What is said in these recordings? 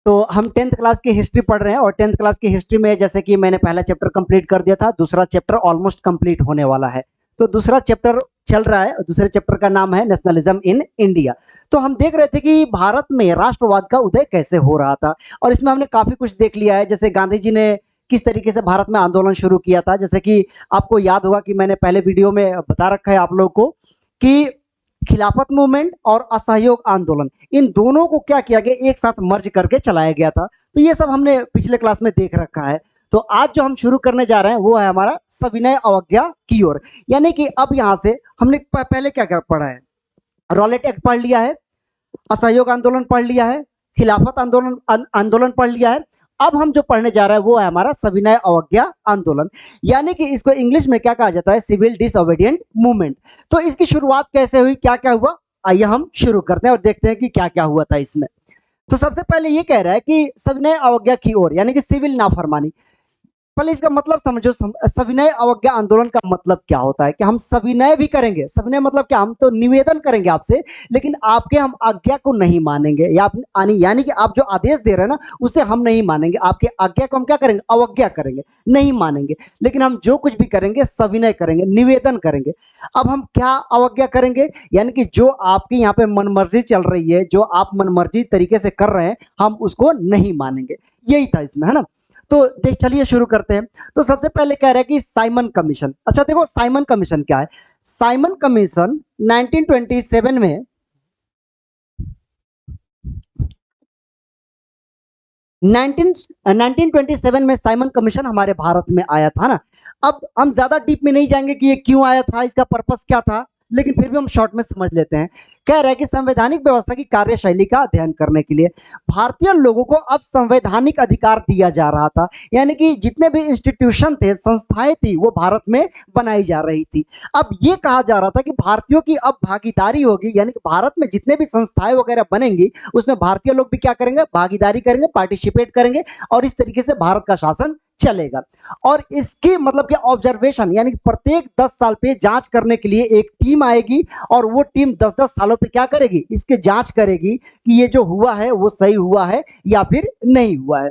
तो हम 10th class की हिस्ट्री पढ़ रहे हैं और 10th क्लास की हिस्ट्री में जैसे कि मैंने पहला चैप्टर कंप्लीट कर दिया था, दूसरा चैप्टर ऑलमोस्ट कंप्लीट होने वाला है। तो दूसरा चैप्टर चल रहा है, दूसरे चैप्टर का नाम है नेशनलिज्म इन इंडिया। तो हम देख रहे थे कि भारत में राष्ट्रवाद का उदय कैसे हो रहा था और इसमें हमने काफी कुछ देख लिया है, जैसे गांधी जी ने किस तरीके से भारत में आंदोलन शुरू किया था। जैसे कि आपको याद होगा कि मैंने पहले वीडियो में बता रखा है आप लोगों को कि खिलाफत मूवमेंट और असहयोग आंदोलन, इन दोनों को क्या किया गया, एक साथ मर्ज करके चलाया गया था। तो ये सब हमने पिछले क्लास में देख रखा है। तो आज जो हम शुरू करने जा रहे हैं वो है हमारा सविनय अवज्ञा की ओर। यानी कि अब यहां से हमने पहले क्या क्या पढ़ा है, रॉलेट एक्ट पढ़ लिया है, असहयोग आंदोलन पढ़ लिया है, खिलाफत आंदोलन आंदोलन पढ़ लिया है। अब हम जो पढ़ने जा रहे हैं वो है हमारा सविनय अवज्ञा आंदोलन, यानी कि इसको इंग्लिश में क्या कहा जाता है, सिविल डिसओबीडिएंट मूवमेंट। तो इसकी शुरुआत कैसे हुई, क्या क्या हुआ, आइए हम शुरू करते हैं और देखते हैं कि क्या क्या हुआ था इसमें। तो सबसे पहले ये कह रहा है कि सविनय अवज्ञा की ओर, यानी कि सिविल नाफरमानी। पहले इसका मतलब समझो, सविनय अवज्ञा आंदोलन का मतलब क्या होता है कि हम सविनय भी करेंगे। सविनय मतलब क्या, हम तो निवेदन करेंगे आपसे, लेकिन आपके हम आज्ञा को नहीं मानेंगे, या यानी कि आप जो आदेश दे रहे हैं ना उसे हम नहीं मानेंगे, आपके आज्ञा को हम क्या करेंगे, अवज्ञा करेंगे, नहीं मानेंगे। लेकिन हम जो कुछ भी करेंगे सविनय करेंगे, निवेदन करेंगे। अब हम क्या अवज्ञा करेंगे, यानी कि जो आपकी यहाँ पे मनमर्जी चल रही है, जो आप मनमर्जी तरीके से कर रहे हैं, हम उसको नहीं मानेंगे। यही था इसमें, है ना। तो देख चलिए शुरू करते हैं। तो सबसे पहले कह रहा है कि साइमन कमीशन। अच्छा देखो साइमन कमीशन क्या है। साइमन कमीशन 1927 में 1927 में साइमन कमीशन हमारे भारत में आया था ना। अब हम ज्यादा डीप में नहीं जाएंगे कि ये क्यों आया था, इसका पर्पस क्या था, लेकिन फिर भी हम शॉर्ट में समझ लेते हैं। कह रहा है कि संवैधानिक व्यवस्था की कार्यशैली का अध्ययन करने के लिए भारतीय लोगों को अब संवैधानिक अधिकार दिया जा रहा था, यानी कि जितने भी इंस्टीट्यूशन थे, संस्थाएं थी, वो भारत में बनाई जा रही थी। अब ये कहा जा रहा था कि भारतीयों की अब भागीदारी होगी, यानी कि भारत में जितने भी संस्थाएं वगैरह बनेंगी उसमें भारतीय लोग भी क्या करेंगे, भागीदारी करेंगे, पार्टिसिपेट करेंगे, और इस तरीके से भारत का शासन चलेगा। और इसकी मतलब कि ऑब्जर्वेशन, यानी प्रत्येक 10 साल पे जांच करने के लिए एक टीम आएगी और वो टीम 10-10 सालों पे क्या करेगी, इसकी जांच करेगी कि ये जो हुआ है वो सही हुआ है या फिर नहीं हुआ है।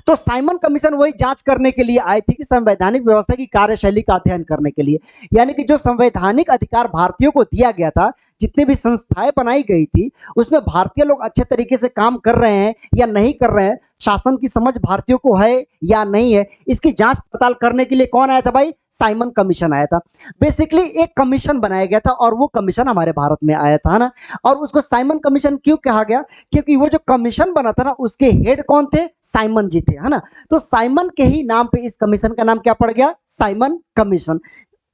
तो साइमन कमीशन वही जांच करने के लिए आई थी कि संवैधानिक व्यवस्था की कार्यशैली का अध्ययन करने के लिए, यानी कि जो संवैधानिक अधिकार भारतीयों को दिया गया था, जितनी भी संस्थाएं बनाई गई थी, उसमें भारतीय लोग अच्छे तरीके से काम कर रहे हैं या नहीं कर रहे हैं, शासन की समझ भारतीयों को है या नहीं है, इसकी जांच पड़ताल करने के लिए कौन आया था भाई, साइमन कमीशन आया था। बेसिकली एक कमीशन बनाया गया था और वो कमीशन हमारे भारत में आया था ना। और उसको साइमन कमीशन क्यों कहा गया, क्योंकि वो जो कमीशन बना था ना उसके हेड कौन थे, साइमन जी थे, है ना। तो साइमन के ही नाम पे इस कमीशन का नाम क्या पड़ गया, साइमन कमीशन।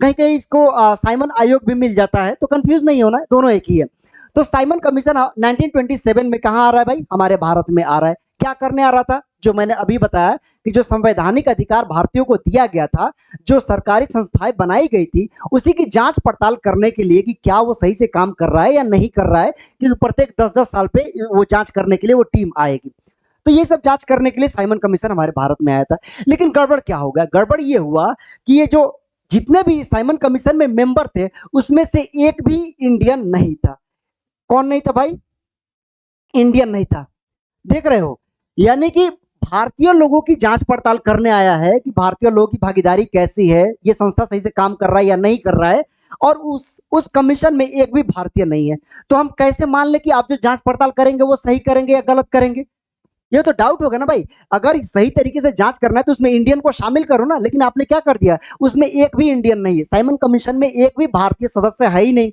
कहीं कहीं इसको साइमन आयोग भी मिल जाता है, तो कंफ्यूज नहीं होना, दोनों एक ही है। तो साइमन कमीशन 1927 में कहां आ रहा है भाई, हमारे भारत में आ रहा है। क्या करने आ रहा था, जो मैंने अभी बताया कि जो संवैधानिक अधिकार भारतीयों को दिया गया था, जो सरकारी संस्थाएं बनाई गई थी, उसी की जांच पड़ताल करने के लिए कि क्या वो सही से काम कर रहा है या नहीं कर रहा है, क्योंकि प्रत्येक 10-10 साल पे वो जांच करने के लिए वो टीम आएगी। तो ये सब जांच करने के लिए साइमन कमीशन हमारे भारत में आया था। लेकिन गड़बड़ क्या हो गया, गड़बड़ ये हुआ कि ये जो जितने भी साइमन कमीशन में मेंबर थे उसमें से एक भी इंडियन नहीं था। कौन नहीं था भाई, इंडियन नहीं था। देख रहे हो, यानी कि भारतीय लोगों की जांच पड़ताल करने आया है कि भारतीय लोगों की भागीदारी कैसी है, ये संस्था सही से काम कर रहा है या नहीं कर रहा है, और उस कमीशन में एक भी भारतीय नहीं है। तो हम कैसे मान ले कि आप जो जांच पड़ताल करेंगे वो सही करेंगे या गलत करेंगे, ये तो डाउट होगा ना भाई। अगर सही तरीके से जांच करना है तो उसमें इंडियन को शामिल करो ना, लेकिन आपने क्या कर दिया, उसमें एक भी इंडियन नहीं है, साइमन कमीशन में एक भी भारतीय सदस्य है ही नहीं।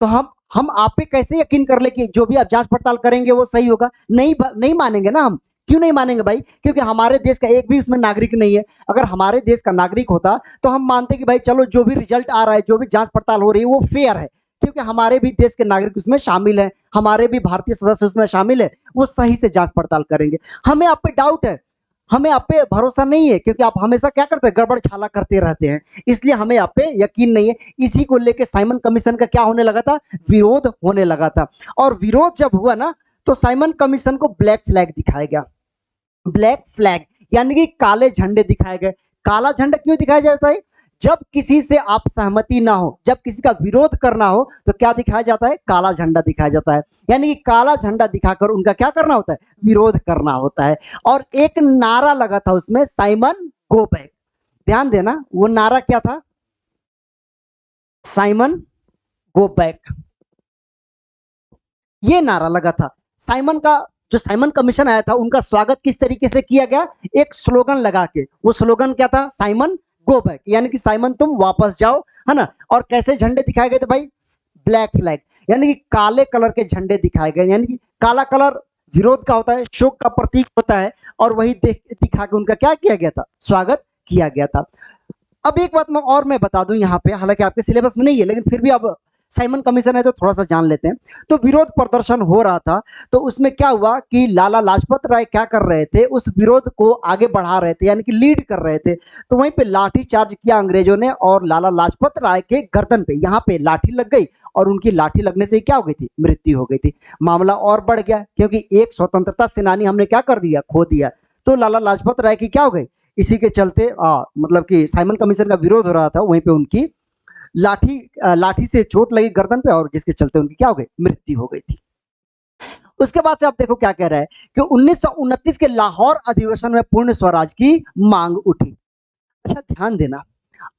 तो हम आप पे कैसे यकीन कर ले कि जो भी आप जांच पड़ताल करेंगे वो सही होगा, नहीं नहीं मानेंगे ना हम। क्यों नहीं मानेंगे भाई, क्योंकि हमारे देश का एक भी उसमें नागरिक नहीं है। अगर हमारे देश का नागरिक होता तो हम मानते कि भाई चलो जो भी रिजल्ट आ रहा है, जो भी जांच पड़ताल हो रही है वो फेयर है, क्योंकि हमारे भी देश के नागरिक उसमें शामिल हैं, हमारे भी भारतीय सदस्य उसमें शामिल है, वो सही से जांच पड़ताल करेंगे। हमें आप पे डाउट है, हमें आप पे भरोसा नहीं है, क्योंकि आप हमेशा क्या करते हैं, गड़बड़ छाला करते रहते हैं, इसलिए हमें आप पे यकीन नहीं है। इसी को लेके साइमन कमीशन का क्या होने लगा था, विरोध होने लगा था। और विरोध जब हुआ ना तो साइमन कमीशन को ब्लैक फ्लैग दिखाया गया। ब्लैक फ्लैग यानी कि काले झंडे दिखाए गए। काला झंडा क्यों दिखाया जाता है, जब किसी से आप सहमति ना हो, जब किसी का विरोध करना हो, तो क्या दिखाया जाता है? काला झंडा दिखाया जाता है। यानी कि काला झंडा दिखाकर उनका क्या करना होता है? विरोध करना होता है। और एक नारा लगा था उसमें, साइमन गो बैक। ध्यान देना, वो नारा क्या था? साइमन गो बैक, ये नारा लगा था। साइमन का, जो साइमन कमीशन आया था, उनका स्वागत किस तरीके से किया गया? एक स्लोगन लगा के। वो स्लोगन क्या था? साइमन गो बैक, यानी कि साइमन तुम वापस जाओ, है ना। और कैसे झंडे दिखाए गए थे भाई? ब्लैक फ्लैग, यानी कि काले कलर के झंडे दिखाए गए। यानी कि काला कलर विरोध का होता है, शोक का प्रतीक होता है, और वही दिखा के उनका क्या किया गया था? स्वागत किया गया था। अब एक बात मैं बता दूं यहाँ पे, हालांकि आपके सिलेबस में नहीं है, लेकिन फिर भी अब साइमन कमीशन है तो थोड़ा सा जान लेते हैं। तो विरोध प्रदर्शन हो रहा था, तो उसमें क्या हुआ कि लाला लाजपत राय क्या कर रहे थे? उस विरोध को आगे बढ़ा रहे थे, यानी कि लीड कर रहे थे। तो वहीं पे लाठी चार्ज किया अंग्रेजों ने, और लाला लाजपत राय के गर्दन पे यहाँ पे लाठी लग गई, और उनकी लाठी लगने से क्या हो गई थी? मृत्यु हो गई थी। मामला और बढ़ गया, क्योंकि एक स्वतंत्रता सेनानी हमने क्या कर दिया? खो दिया। तो लाला लाजपत राय की क्या हो गई? इसी के चलते मतलब कि साइमन कमीशन का विरोध हो रहा था, वहीं पे उनकी लाठी से चोट लगी गर्दन पे, और जिसके चलते उनकी क्या हो गई? मृत्यु हो गई थी। उसके बाद से आप देखो क्या कह रहा है कि 1929 के लाहौर अधिवेशन में पूर्ण स्वराज की मांग उठी। अच्छा ध्यान देना,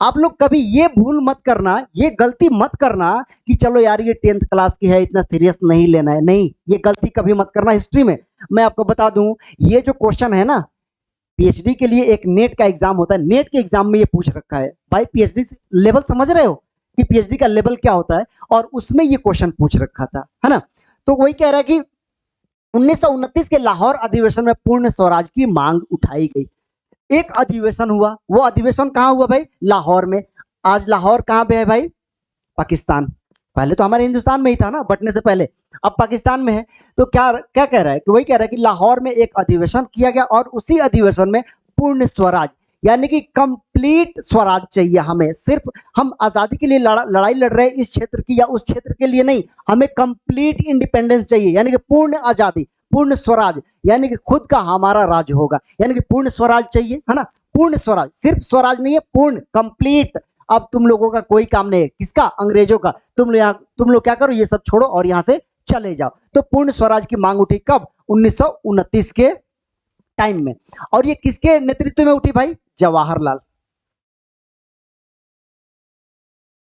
आप लोग कभी ये भूल मत करना, ये गलती मत करना कि चलो यार ये 10th क्लास की है, इतना सीरियस नहीं लेना है। नहीं, ये गलती कभी मत करना हिस्ट्री में। मैं आपको बता दूं, ये जो क्वेश्चन है ना, पीएचडी के लिए एक नेट का एग्जाम होता है, नेट के एग्जाम में ये पूछ रखा है भाई। पीएचडी लेवल समझ रहे हो कि पीएचडी का लेवल क्या होता है? और उसमें ये क्वेश्चन पूछ रखा था, है ना। तो वही कह रहा है कि 1929 के लाहौर अधिवेशन में पूर्ण स्वराज की मांग उठाई गई। एक अधिवेशन हुआ, वो अधिवेशन कहाँ हुआ भाई? लाहौर में। आज लाहौर कहाँ पे है भाई? पाकिस्तान। पहले तो हमारे हिंदुस्तान में ही था ना, बटने से पहले, अब पाकिस्तान में है। तो क्या क्या कह रहा है कि वही कह रहा है कि लाहौर में एक अधिवेशन किया गया, और उसी अधिवेशन में पूर्ण स्वराज, यानी कि कंप्लीट स्वराज चाहिए हमें। सिर्फ हम आजादी के लिए लड़ाई लड़ रहे हैं इस क्षेत्र की या उस क्षेत्र के लिए नहीं, हमें कंप्लीट इंडिपेंडेंस चाहिए, यानी कि पूर्ण आजादी, पूर्ण स्वराज, यानी कि खुद का हमारा राज होगा, यानी कि पूर्ण स्वराज चाहिए, है ना। पूर्ण स्वराज, सिर्फ स्वराज नहीं है, पूर्ण कंप्लीट। अब तुम लोगों का कोई काम नहीं है, किसका? अंग्रेजों का। तुम लोग क्या करो, ये सब छोड़ो और यहां से चले जाओ। तो पूर्ण स्वराज की मांग उठी कब? 1929 के टाइम में। और ये किसके नेतृत्व में उठी भाई? जवाहरलाल,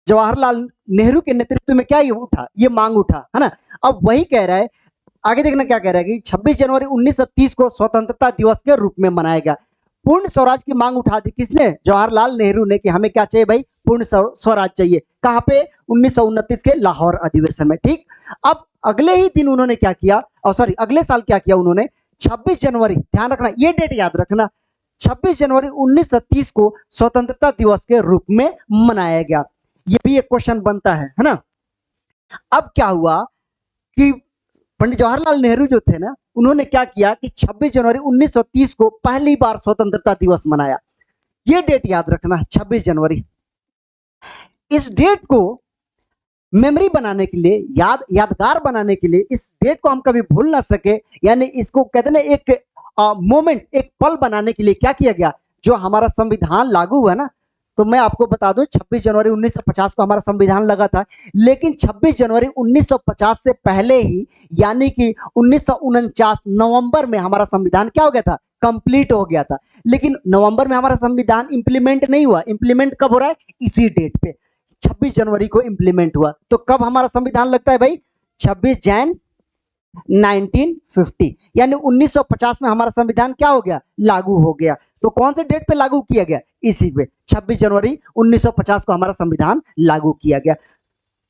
जवाहरलाल नेहरू के नेतृत्व में क्या ये उठा? ये मांग उठा, है ना। अब वही कह रहा है, आगे देखना क्या कह रहा है कि 26 जनवरी 1930 को स्वतंत्रता दिवस के रूप में मनाया गया। पूर्ण स्वराज की मांग उठा दी किसने? जवाहरलाल नेहरू ने, कि हमें क्या चाहिए भाई? पूर्ण स्वराज चाहिए। कहां पे? 1929 के लाहौर अधिवेशन में, ठीक। अब अगले ही दिन उन्होंने क्या किया, और सॉरी अगले साल क्या किया उन्होंने? 26 जनवरी, ध्यान रखना, ये डेट याद रखना, 26 जनवरी 1930 को स्वतंत्रता दिवस के रूप में मनाया गया। ये भी एक क्वेश्चन बनता है ना। अब क्या हुआ कि पंडित जवाहरलाल नेहरू जो थे ना, उन्होंने क्या किया कि 26 जनवरी 1930 को पहली बार स्वतंत्रता दिवस मनाया। ये डेट याद रखना, 26 जनवरी। इस डेट को मेमोरी बनाने के लिए, यादगार बनाने के लिए, इस डेट को हम कभी भूल ना सके, यानी इसको कहते ना एक मोमेंट, एक पल बनाने के लिए क्या किया गया? जो हमारा संविधान लागू हुआ ना, तो मैं आपको बता दूं 26 जनवरी 1950 को हमारा संविधान लगा था, लेकिन 26 जनवरी 1950 से पहले ही, यानी कि 1949 नवंबर में हमारा संविधान क्या हो गया था? कंप्लीट हो गया था। लेकिन नवंबर में हमारा संविधान इंप्लीमेंट नहीं हुआ। इंप्लीमेंट कब हो रहा है? इसी डेट पे, 26 जनवरी को इंप्लीमेंट हुआ। तो कब हमारा संविधान लगता है भाई? 26 जैन 1950, यानी 1950 में हमारा संविधान क्या हो गया? लागू हो गया। तो कौन से डेट पे लागू किया गया? इसी पे, 26 जनवरी 1950 को हमारा संविधान लागू किया गया।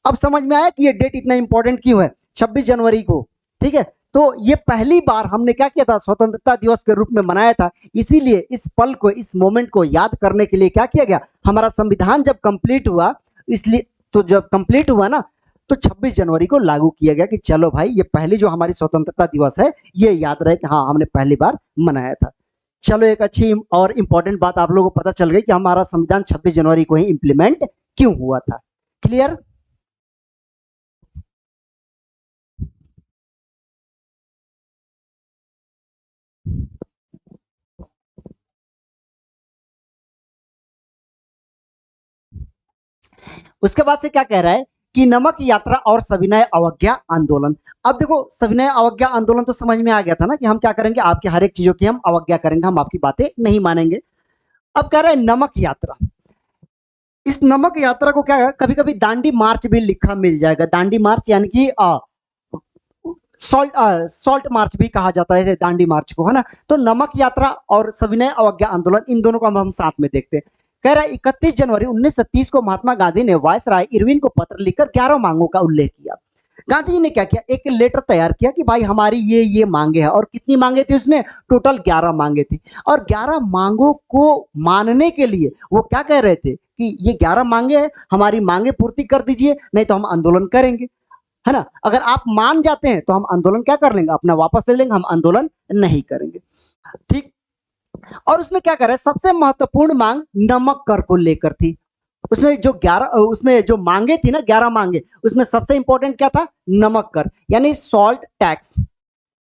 अब समझ में आया कि ये डेट इतना इंपॉर्टेंट क्यों है 26 जनवरी को? ठीक है। तो ये पहली बार हमने क्या किया था? स्वतंत्रता दिवस के रूप में मनाया था। इसीलिए इस पल को, इस मोमेंट को याद करने के लिए क्या किया गया? हमारा संविधान जब कंप्लीट हुआ, इसलिए, तो जब कंप्लीट हुआ ना, तो 26 जनवरी को लागू किया गया कि चलो भाई, ये पहली जो हमारी स्वतंत्रता दिवस है, ये याद रहे कि हाँ हमने पहली बार मनाया था। चलो, एक अच्छी और इंपॉर्टेंट बात आप लोगों को पता चल गई कि हमारा संविधान 26 जनवरी को ही इंप्लीमेंट क्यों हुआ था। क्लियर? उसके बाद से क्या कह रहा है कि नमक यात्रा और सविनय अवज्ञा आंदोलन। अब देखो सविनय अवज्ञा आंदोलन तो समझ में आ गया था ना कि हम क्या करेंगे, आपकी हर एक चीजों की हम अवज्ञा करेंगे, हम आपकी बातें नहीं मानेंगे। अब कह रहे हैं नमक यात्रा। इस नमक यात्रा को क्या है, कभी कभी दांडी मार्च भी लिखा मिल जाएगा। दांडी मार्च यानी कि सॉल्ट सॉल्ट मार्च भी कहा जाता है दांडी मार्च को, है ना। तो नमक यात्रा और सविनय अवज्ञा आंदोलन, इन दोनों को हम साथ में देखते हैं। कह रहा है 31 जनवरी 1930 को महात्मा गांधी ने वायसराय इरविन को पत्र लिखकर 11 मांगों का उल्लेख किया। गांधी जी ने क्या किया, एक लेटर तैयार किया कि भाई हमारी ये मांगे हैं, और कितनी मांगे थी उसमें, टोटल 11 मांगे थी। और 11 मांगों को मानने के लिए वो क्या कह रहे थे कि ये 11 मांगे हैं, हमारी मांगे पूर्ति कर दीजिए, नहीं तो हम आंदोलन करेंगे, है ना। अगर आप मान जाते हैं तो हम आंदोलन क्या कर लेंगे, अपना वापस ले लेंगे, हम आंदोलन नहीं करेंगे। ठीक। और उसमें क्या कर रहे हैं, सबसे महत्वपूर्ण मांग नमक कर को लेकर थी। उसमें जो 11 उसमें जो मांगे थी ना, 11 मांगे, उसमें सबसे इंपॉर्टेंट क्या था, नमक कर, यानी सॉल्ट टैक्स।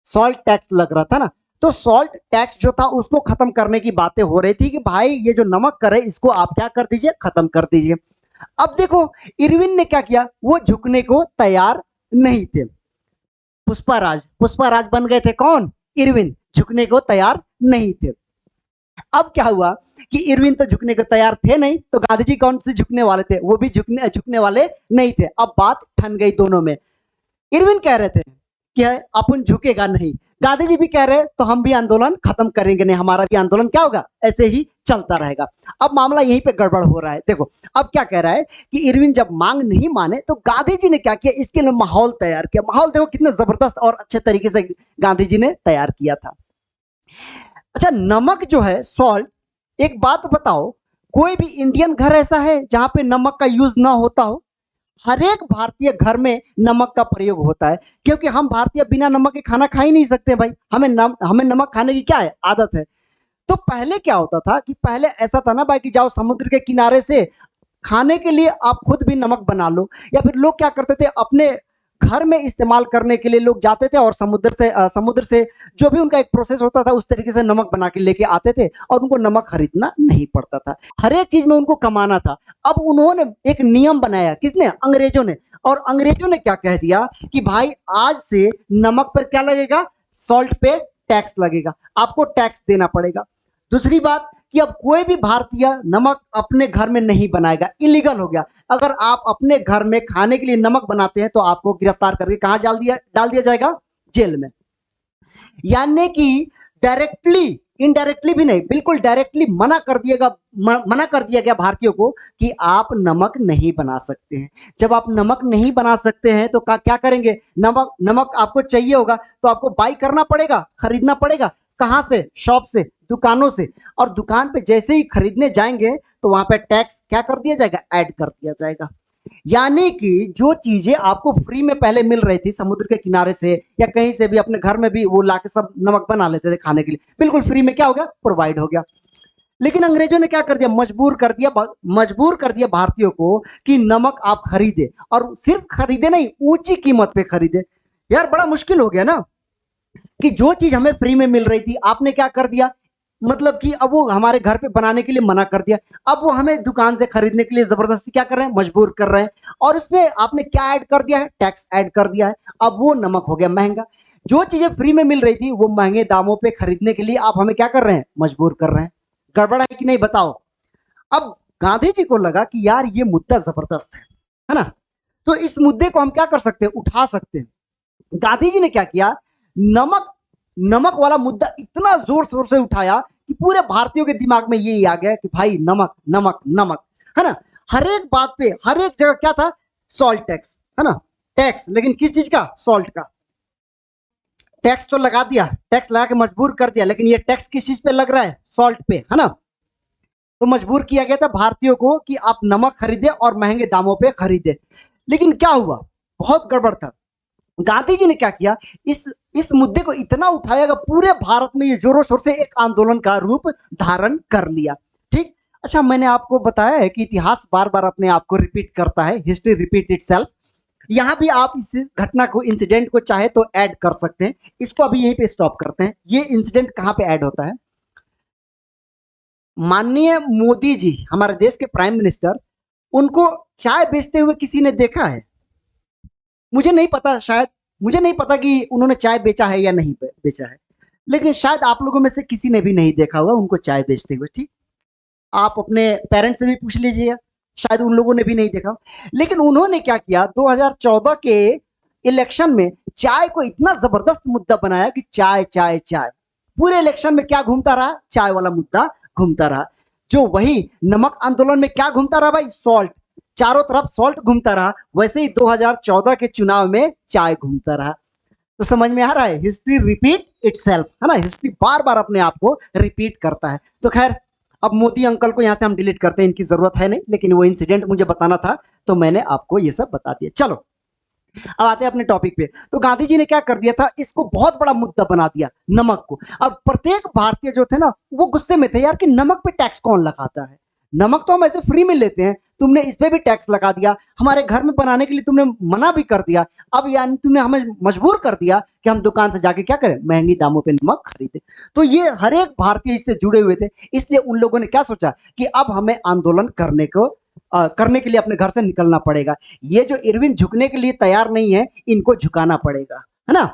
सॉल्ट टैक्स लग रहा था ना, तो सॉल्ट टैक्स जो था उसको खत्म करने की बातें हो रही थी कि भाई ये जो नमक कर है इसको आप क्या कर दीजिए, खत्म कर दीजिए। अब देखो इरविन ने क्या किया, वो झुकने को तैयार नहीं थे। पुष्पाराज बन गए थे कौन, इरविन, झुकने को तैयार नहीं थे। अब क्या हुआ कि इरविन तो झुकने को तैयार थे नहीं, तो गांधी जी कौन से झुकने वाले थे, वो भी झुकने वाले नहीं थे। अब बात ठन गई दोनों में। इरविन कह रहे थे कि अपन झुकेगा नहीं, गांधी जी भी कह रहे तो हम भी आंदोलन खत्म करेंगे नहीं, हमारा भी आंदोलन क्या होगा, ऐसे ही चलता रहेगा। अब मामला यहीं पे गड़बड़ हो रहा है। देखो अब क्या कह रहा है कि इरविन जब मांग नहीं माने तो गांधी जी ने क्या किया, इसके लिए माहौल तैयार किया। माहौल देखो कितने जबरदस्त और अच्छे तरीके से गांधी जी ने तैयार किया था। अच्छा, नमक जो है, सॉल्ट, एक बात बताओ, कोई भी इंडियन घर ऐसा है जहां पे नमक का यूज ना होता हो? हर एक भारतीय घर में नमक का प्रयोग होता है, क्योंकि हम भारतीय बिना नमक के खाना खा ही नहीं सकते भाई। हमें नमक खाने की क्या है, आदत है। तो पहले क्या होता था कि पहले ऐसा था ना भाई कि जाओ समुद्र के किनारे से खाने के लिए आप खुद भी नमक बना लो, या फिर लोग क्या करते थे, अपने घर में इस्तेमाल करने के लिए लोग जाते थे और समुद्र से जो भी उनका एक प्रोसेस होता था उस तरीके से नमक बना के लेके आते थे, और उनको नमक खरीदना नहीं पड़ता था। हर एक चीज में उनको कमाना था। अब उन्होंने एक नियम बनाया, किसने, अंग्रेजों ने। और अंग्रेजों ने क्या कह दिया कि भाई आज से नमक पर क्या लगेगा, सॉल्ट पे टैक्स लगेगा, आपको टैक्स देना पड़ेगा। दूसरी बात कि अब कोई भी भारतीय नमक अपने घर में नहीं बनाएगा, इलीगल हो गया। अगर आप अपने घर में खाने के लिए नमक बनाते हैं तो आपको गिरफ्तार करके कहां डाल दिया जाएगा, जेल में। यानी कि डायरेक्टली, इनडायरेक्टली भी नहीं, बिल्कुल डायरेक्टली मना कर दिया गया भारतीयों को कि आप नमक नहीं बना सकते हैं। जब आप नमक नहीं बना सकते हैं तो क्या करेंगे, नमक आपको चाहिए होगा तो आपको बाई करना पड़ेगा, खरीदना पड़ेगा। कहां से, शॉप से, दुकानों से। और दुकान पे जैसे ही खरीदने जाएंगे तो वहां पे टैक्स क्या कर दिया जाएगा, ऐड कर दिया जाएगा। यानी कि जो चीजें आपको फ्री में पहले मिल रही थी समुद्र के किनारे से या कहीं से भी, अपने घर में भी वो लाके सब नमक बना लेते थे खाने के लिए, बिल्कुल फ्री में क्या हो गया, प्रोवाइड हो गया। लेकिन अंग्रेजों ने क्या कर दिया, मजबूर कर दिया भारतीयों को कि नमक आप खरीदे, और सिर्फ खरीदे नहीं, ऊंची कीमत पे खरीदे। यार बड़ा मुश्किल हो गया ना कि जो चीज हमें फ्री में मिल रही थी आपने क्या कर दिया, मतलब कि अब वो हमारे घर पे बनाने के लिए मना कर दिया, अब वो हमें दुकान से खरीदने के लिए जबरदस्ती क्या कर रहे हैं, मजबूर कर रहे हैं। और उसमें आपने क्या ऐड कर दिया है, टैक्स ऐड कर दिया है। अब वो नमक हो गया महंगा। जो चीजें फ्री में मिल रही थी वो महंगे दामों पे खरीदने के लिए आप हमें क्या कर रहे हैं, मजबूर कर रहे हैं। गड़बड़ है कि नहीं बताओ। अब गांधी जी को लगा कि यार ये मुद्दा जबरदस्त है ना, तो इस मुद्दे को हम क्या कर सकते हैं, उठा सकते हैं। गांधी जी ने क्या किया, नमक नमक वाला मुद्दा इतना जोर शोर से उठाया कि पूरे भारतीयों के दिमाग में यही आ गया कि भाई नमक नमक नमक, है ना। हर एक बात पे, हर एक जगह क्या था, सॉल्ट टैक्स, है ना। टैक्स, लेकिन किस चीज का, सॉल्ट का। टैक्स तो लगा दिया, टैक्स लगा के मजबूर कर दिया, लेकिन ये टैक्स किस चीज पे लग रहा है, सॉल्ट पे, है ना। तो मजबूर किया गया था भारतीयों को कि आप नमक खरीदे और महंगे दामों पे खरीदे। लेकिन क्या हुआ, बहुत गड़बड़ था। गांधी जी ने क्या किया, इस मुद्दे को इतना उठाया, पूरे भारत में ये जोरों शोर से एक आंदोलन का रूप धारण कर लिया। ठीक। अच्छा, मैंने आपको बताया है कि इतिहास बार बार अपने आप को रिपीट करता है, हिस्ट्री रिपीट इटसेल्फ। यहां भी आप इस घटना को, इंसिडेंट को चाहे तो ऐड कर सकते हैं। इसको अभी यहीं पे स्टॉप करते हैं। ये इंसिडेंट कहां पे ऐड होता है, माननीय मोदी जी, हमारे देश के प्राइम मिनिस्टर, उनको चाय बेचते हुए किसी ने देखा है? मुझे नहीं पता, शायद मुझे नहीं पता कि उन्होंने चाय बेचा है या नहीं बेचा है, लेकिन शायद आप लोगों में से किसी ने भी नहीं देखा होगा उनको चाय बेचते हुए। ठीक, आप अपने पेरेंट्स से भी पूछ लीजिएगा, शायद उन लोगों ने भी नहीं देखा। लेकिन उन्होंने क्या किया, 2014 के इलेक्शन में चाय को इतना जबरदस्त मुद्दा बनाया कि चाय चाय चाय, पूरे इलेक्शन में क्या घूमता रहा, चाय वाला मुद्दा घूमता रहा। जो वही नमक आंदोलन में क्या घूमता रहा भाई, सॉल्ट, चारों तरफ सॉल्ट घूमता रहा, वैसे ही 2014 के चुनाव में चाय घूमता रहा। तो समझ में आ रहा है, हिस्ट्री रिपीट इटसेल्फ, है ना, हिस्ट्री बार बार अपने आप को रिपीट करता है। तो खैर, अब मोदी अंकल को यहाँ से हम डिलीट करते हैं, इनकी जरूरत है नहीं, लेकिन वो इंसिडेंट मुझे बताना था तो मैंने आपको ये सब बता दिया। चलो अब आते हैं अपने टॉपिक पे। तो गांधी जी ने क्या कर दिया था, इसको बहुत बड़ा मुद्दा बना दिया, नमक को। अब प्रत्येक भारतीय जो थे ना, वो गुस्से में थे यार कि नमक पे टैक्स कौन लगाता है, नमक तो हम ऐसे फ्री में लेते हैं, तुमने इस पे भी टैक्स लगा दिया, हमारे घर में बनाने के लिए तुमने मना भी कर दिया, अब यानी तुमने हमें मजबूर कर दिया कि हम दुकान से जाके क्या करें, महंगी दामों पे नमक खरीदे। तो ये हर एक भारतीय इससे जुड़े हुए थे, इसलिए उन लोगों ने क्या सोचा कि अब हमें आंदोलन करने के लिए अपने घर से निकलना पड़ेगा। ये जो इरविन झुकने के लिए तैयार नहीं है, इनको झुकाना पड़ेगा, है ना।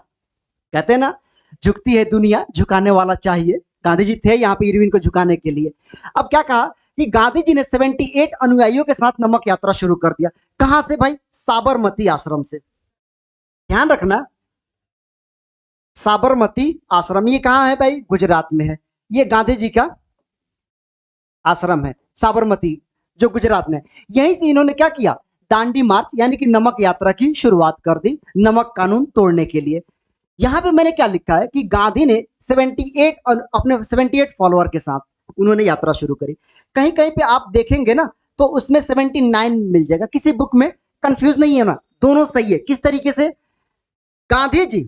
कहते हैं ना, झुकती है दुनिया, झुकाने वाला चाहिए। गांधी जी थे यहाँ पे इरविन को झुकाने के लिए। अब क्या कहा कि गांधी जी ने 78 अनुयायियों के साथ नमक यात्रा शुरू कर दिया। कहां से भाई, साबरमती आश्रम से। ध्यान रखना, साबरमती आश्रम ये कहां है भाई, गुजरात में है। ये गांधी जी का आश्रम है साबरमती, जो गुजरात में। यहीं से इन्होंने क्या किया, दांडी मार्च यानी कि नमक यात्रा की शुरुआत कर दी, नमक कानून तोड़ने के लिए। यहां पे मैंने क्या लिखा है कि गांधी ने 78 अपने 78 फॉलोअर के साथ उन्होंने यात्रा शुरू करी। कहीं कहीं पे आप देखेंगे ना तो उसमें 79 मिल जाएगा, किसी बुक में कंफ्यूज नहीं है ना, दोनों सही है। किस तरीके से, गांधी जी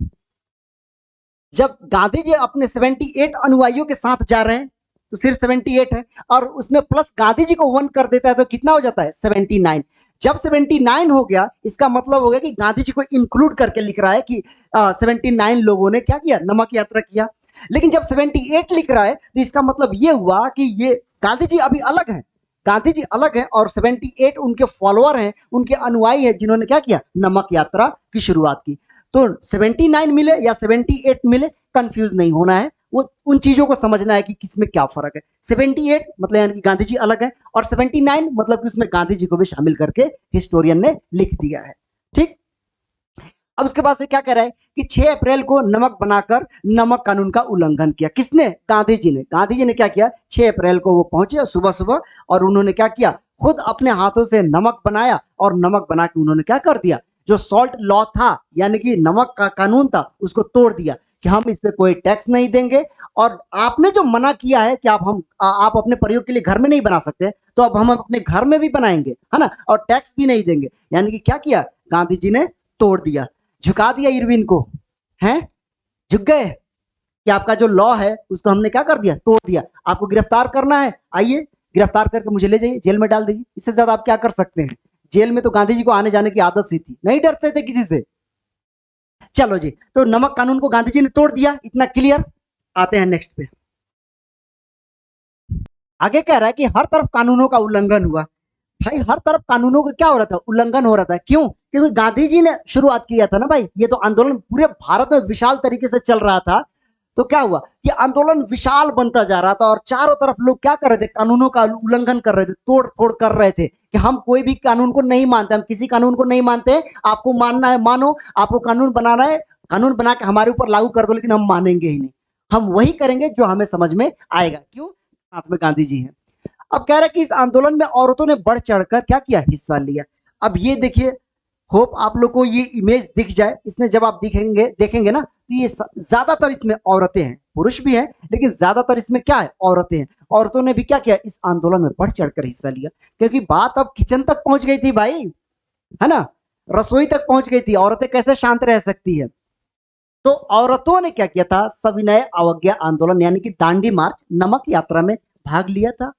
जब गांधी जी अपने 78 अनुयायियों के साथ जा रहे हैं तो सिर्फ 78 है, और उसमें प्लस गांधी जी को 1 कर देता है तो कितना हो जाता है, 79। जब 79 हो गया, इसका मतलब हो गया कि गांधी जी को इंक्लूड करके लिख रहा है कि 79 लोगों ने क्या किया, नमक यात्रा किया। लेकिन जब 78 लिख रहा है तो इसका मतलब ये हुआ कि ये गांधी जी अभी अलग है, गांधी जी अलग है और 78 उनके फॉलोअर हैं, उनके अनुयायी हैं, जिन्होंने क्या किया, नमक यात्रा की शुरुआत की। तो 79 मिले या 78 मिले, कंफ्यूज नहीं होना है, वो उन चीजों को समझना है कि किसमें क्या फर्क है। 78 मतलब यानी कि गांधी जी अलग है, और 79 मतलब कि उसमें गांधी जी को भी शामिल करके हिस्टोरियन ने लिख दिया है। ठीक, अब उसके बाद से क्या कह रहा है कि 6 अप्रैल को नमक बनाकर नमक कानून का उल्लंघन किया। किसने, गांधी जी ने। गांधी जी ने क्या किया, 6 अप्रैल को वो पहुंचे सुबह सुबह, और उन्होंने क्या किया, खुद अपने हाथों से नमक बनाया, और नमक बना के उन्होंने क्या कर दिया, जो सॉल्ट लॉ था यानी कि नमक का कानून था, उसको तोड़ दिया कि हम इस पे कोई टैक्स नहीं देंगे, और आपने जो मना किया है कि आप अपने प्रयोग के लिए घर में नहीं बना सकते, तो अब हम अपने घर में भी बनाएंगे, है ना, और टैक्स भी नहीं देंगे। यानी कि क्या किया, गांधी जी ने तोड़ दिया, झुका दिया इरविन को, हैं, झुक गए कि आपका जो लॉ है उसको हमने क्या कर दिया, तोड़ दिया। आपको गिरफ्तार करना है, आइए गिरफ्तार करके मुझे ले जाइए, जेल में डाल दीजिए, इससे ज्यादा आप क्या कर सकते हैं। जेल में तो गांधी जी को आने जाने की आदत सी थी, नहीं डरते थे किसी से। चलो जी, तो नमक कानून को गांधी जी ने तोड़ दिया, इतना क्लियर। आते हैं नेक्स्ट पे। आगे कह रहा है कि हर तरफ कानूनों का उल्लंघन हुआ। भाई हर तरफ कानूनों का क्या हो रहा था, उल्लंघन हो रहा था। क्यों, क्योंकि गांधी जी ने शुरुआत किया था ना भाई, ये तो आंदोलन पूरे भारत में विशाल तरीके से चल रहा था। तो क्या हुआ कि आंदोलन विशाल बनता जा रहा था, और चारों तरफ लोग क्या कर रहे थे, कानूनों का उल्लंघन कर रहे थे, तोड़ फोड़ कर रहे थे कि हम कोई भी कानून को नहीं मानते, हम किसी कानून को नहीं मानते, आपको मानना है मानो, आपको कानून बनाना है, कानून बना के हमारे ऊपर लागू कर दो, लेकिन हम मानेंगे ही नहीं, हम वही करेंगे जो हमें समझ में आएगा। क्यों, साथ में गांधी जी हैं। अब कह रहा है कि इस आंदोलन में औरतों ने बढ़ चढ़कर क्या किया, हिस्सा लिया। अब ये देखिए, होप आप लोग को ये इमेज दिख जाए, इसमें जब आप देखेंगे ना तो ये ज्यादातर इसमें औरतें हैं, पुरुष भी हैं, लेकिन ज्यादातर इसमें क्या है, औरतें हैं। औरतों ने भी क्या किया, इस आंदोलन में बढ़ चढ़कर हिस्सा लिया, क्योंकि बात अब किचन तक पहुंच गई थी भाई, है ना, रसोई तक पहुंच गई थी। औरतें कैसे शांत रह सकती है। तो औरतों ने क्या किया था, सविनय अवज्ञा आंदोलन यानी कि दांडी मार्च, नमक यात्रा में भाग लिया था।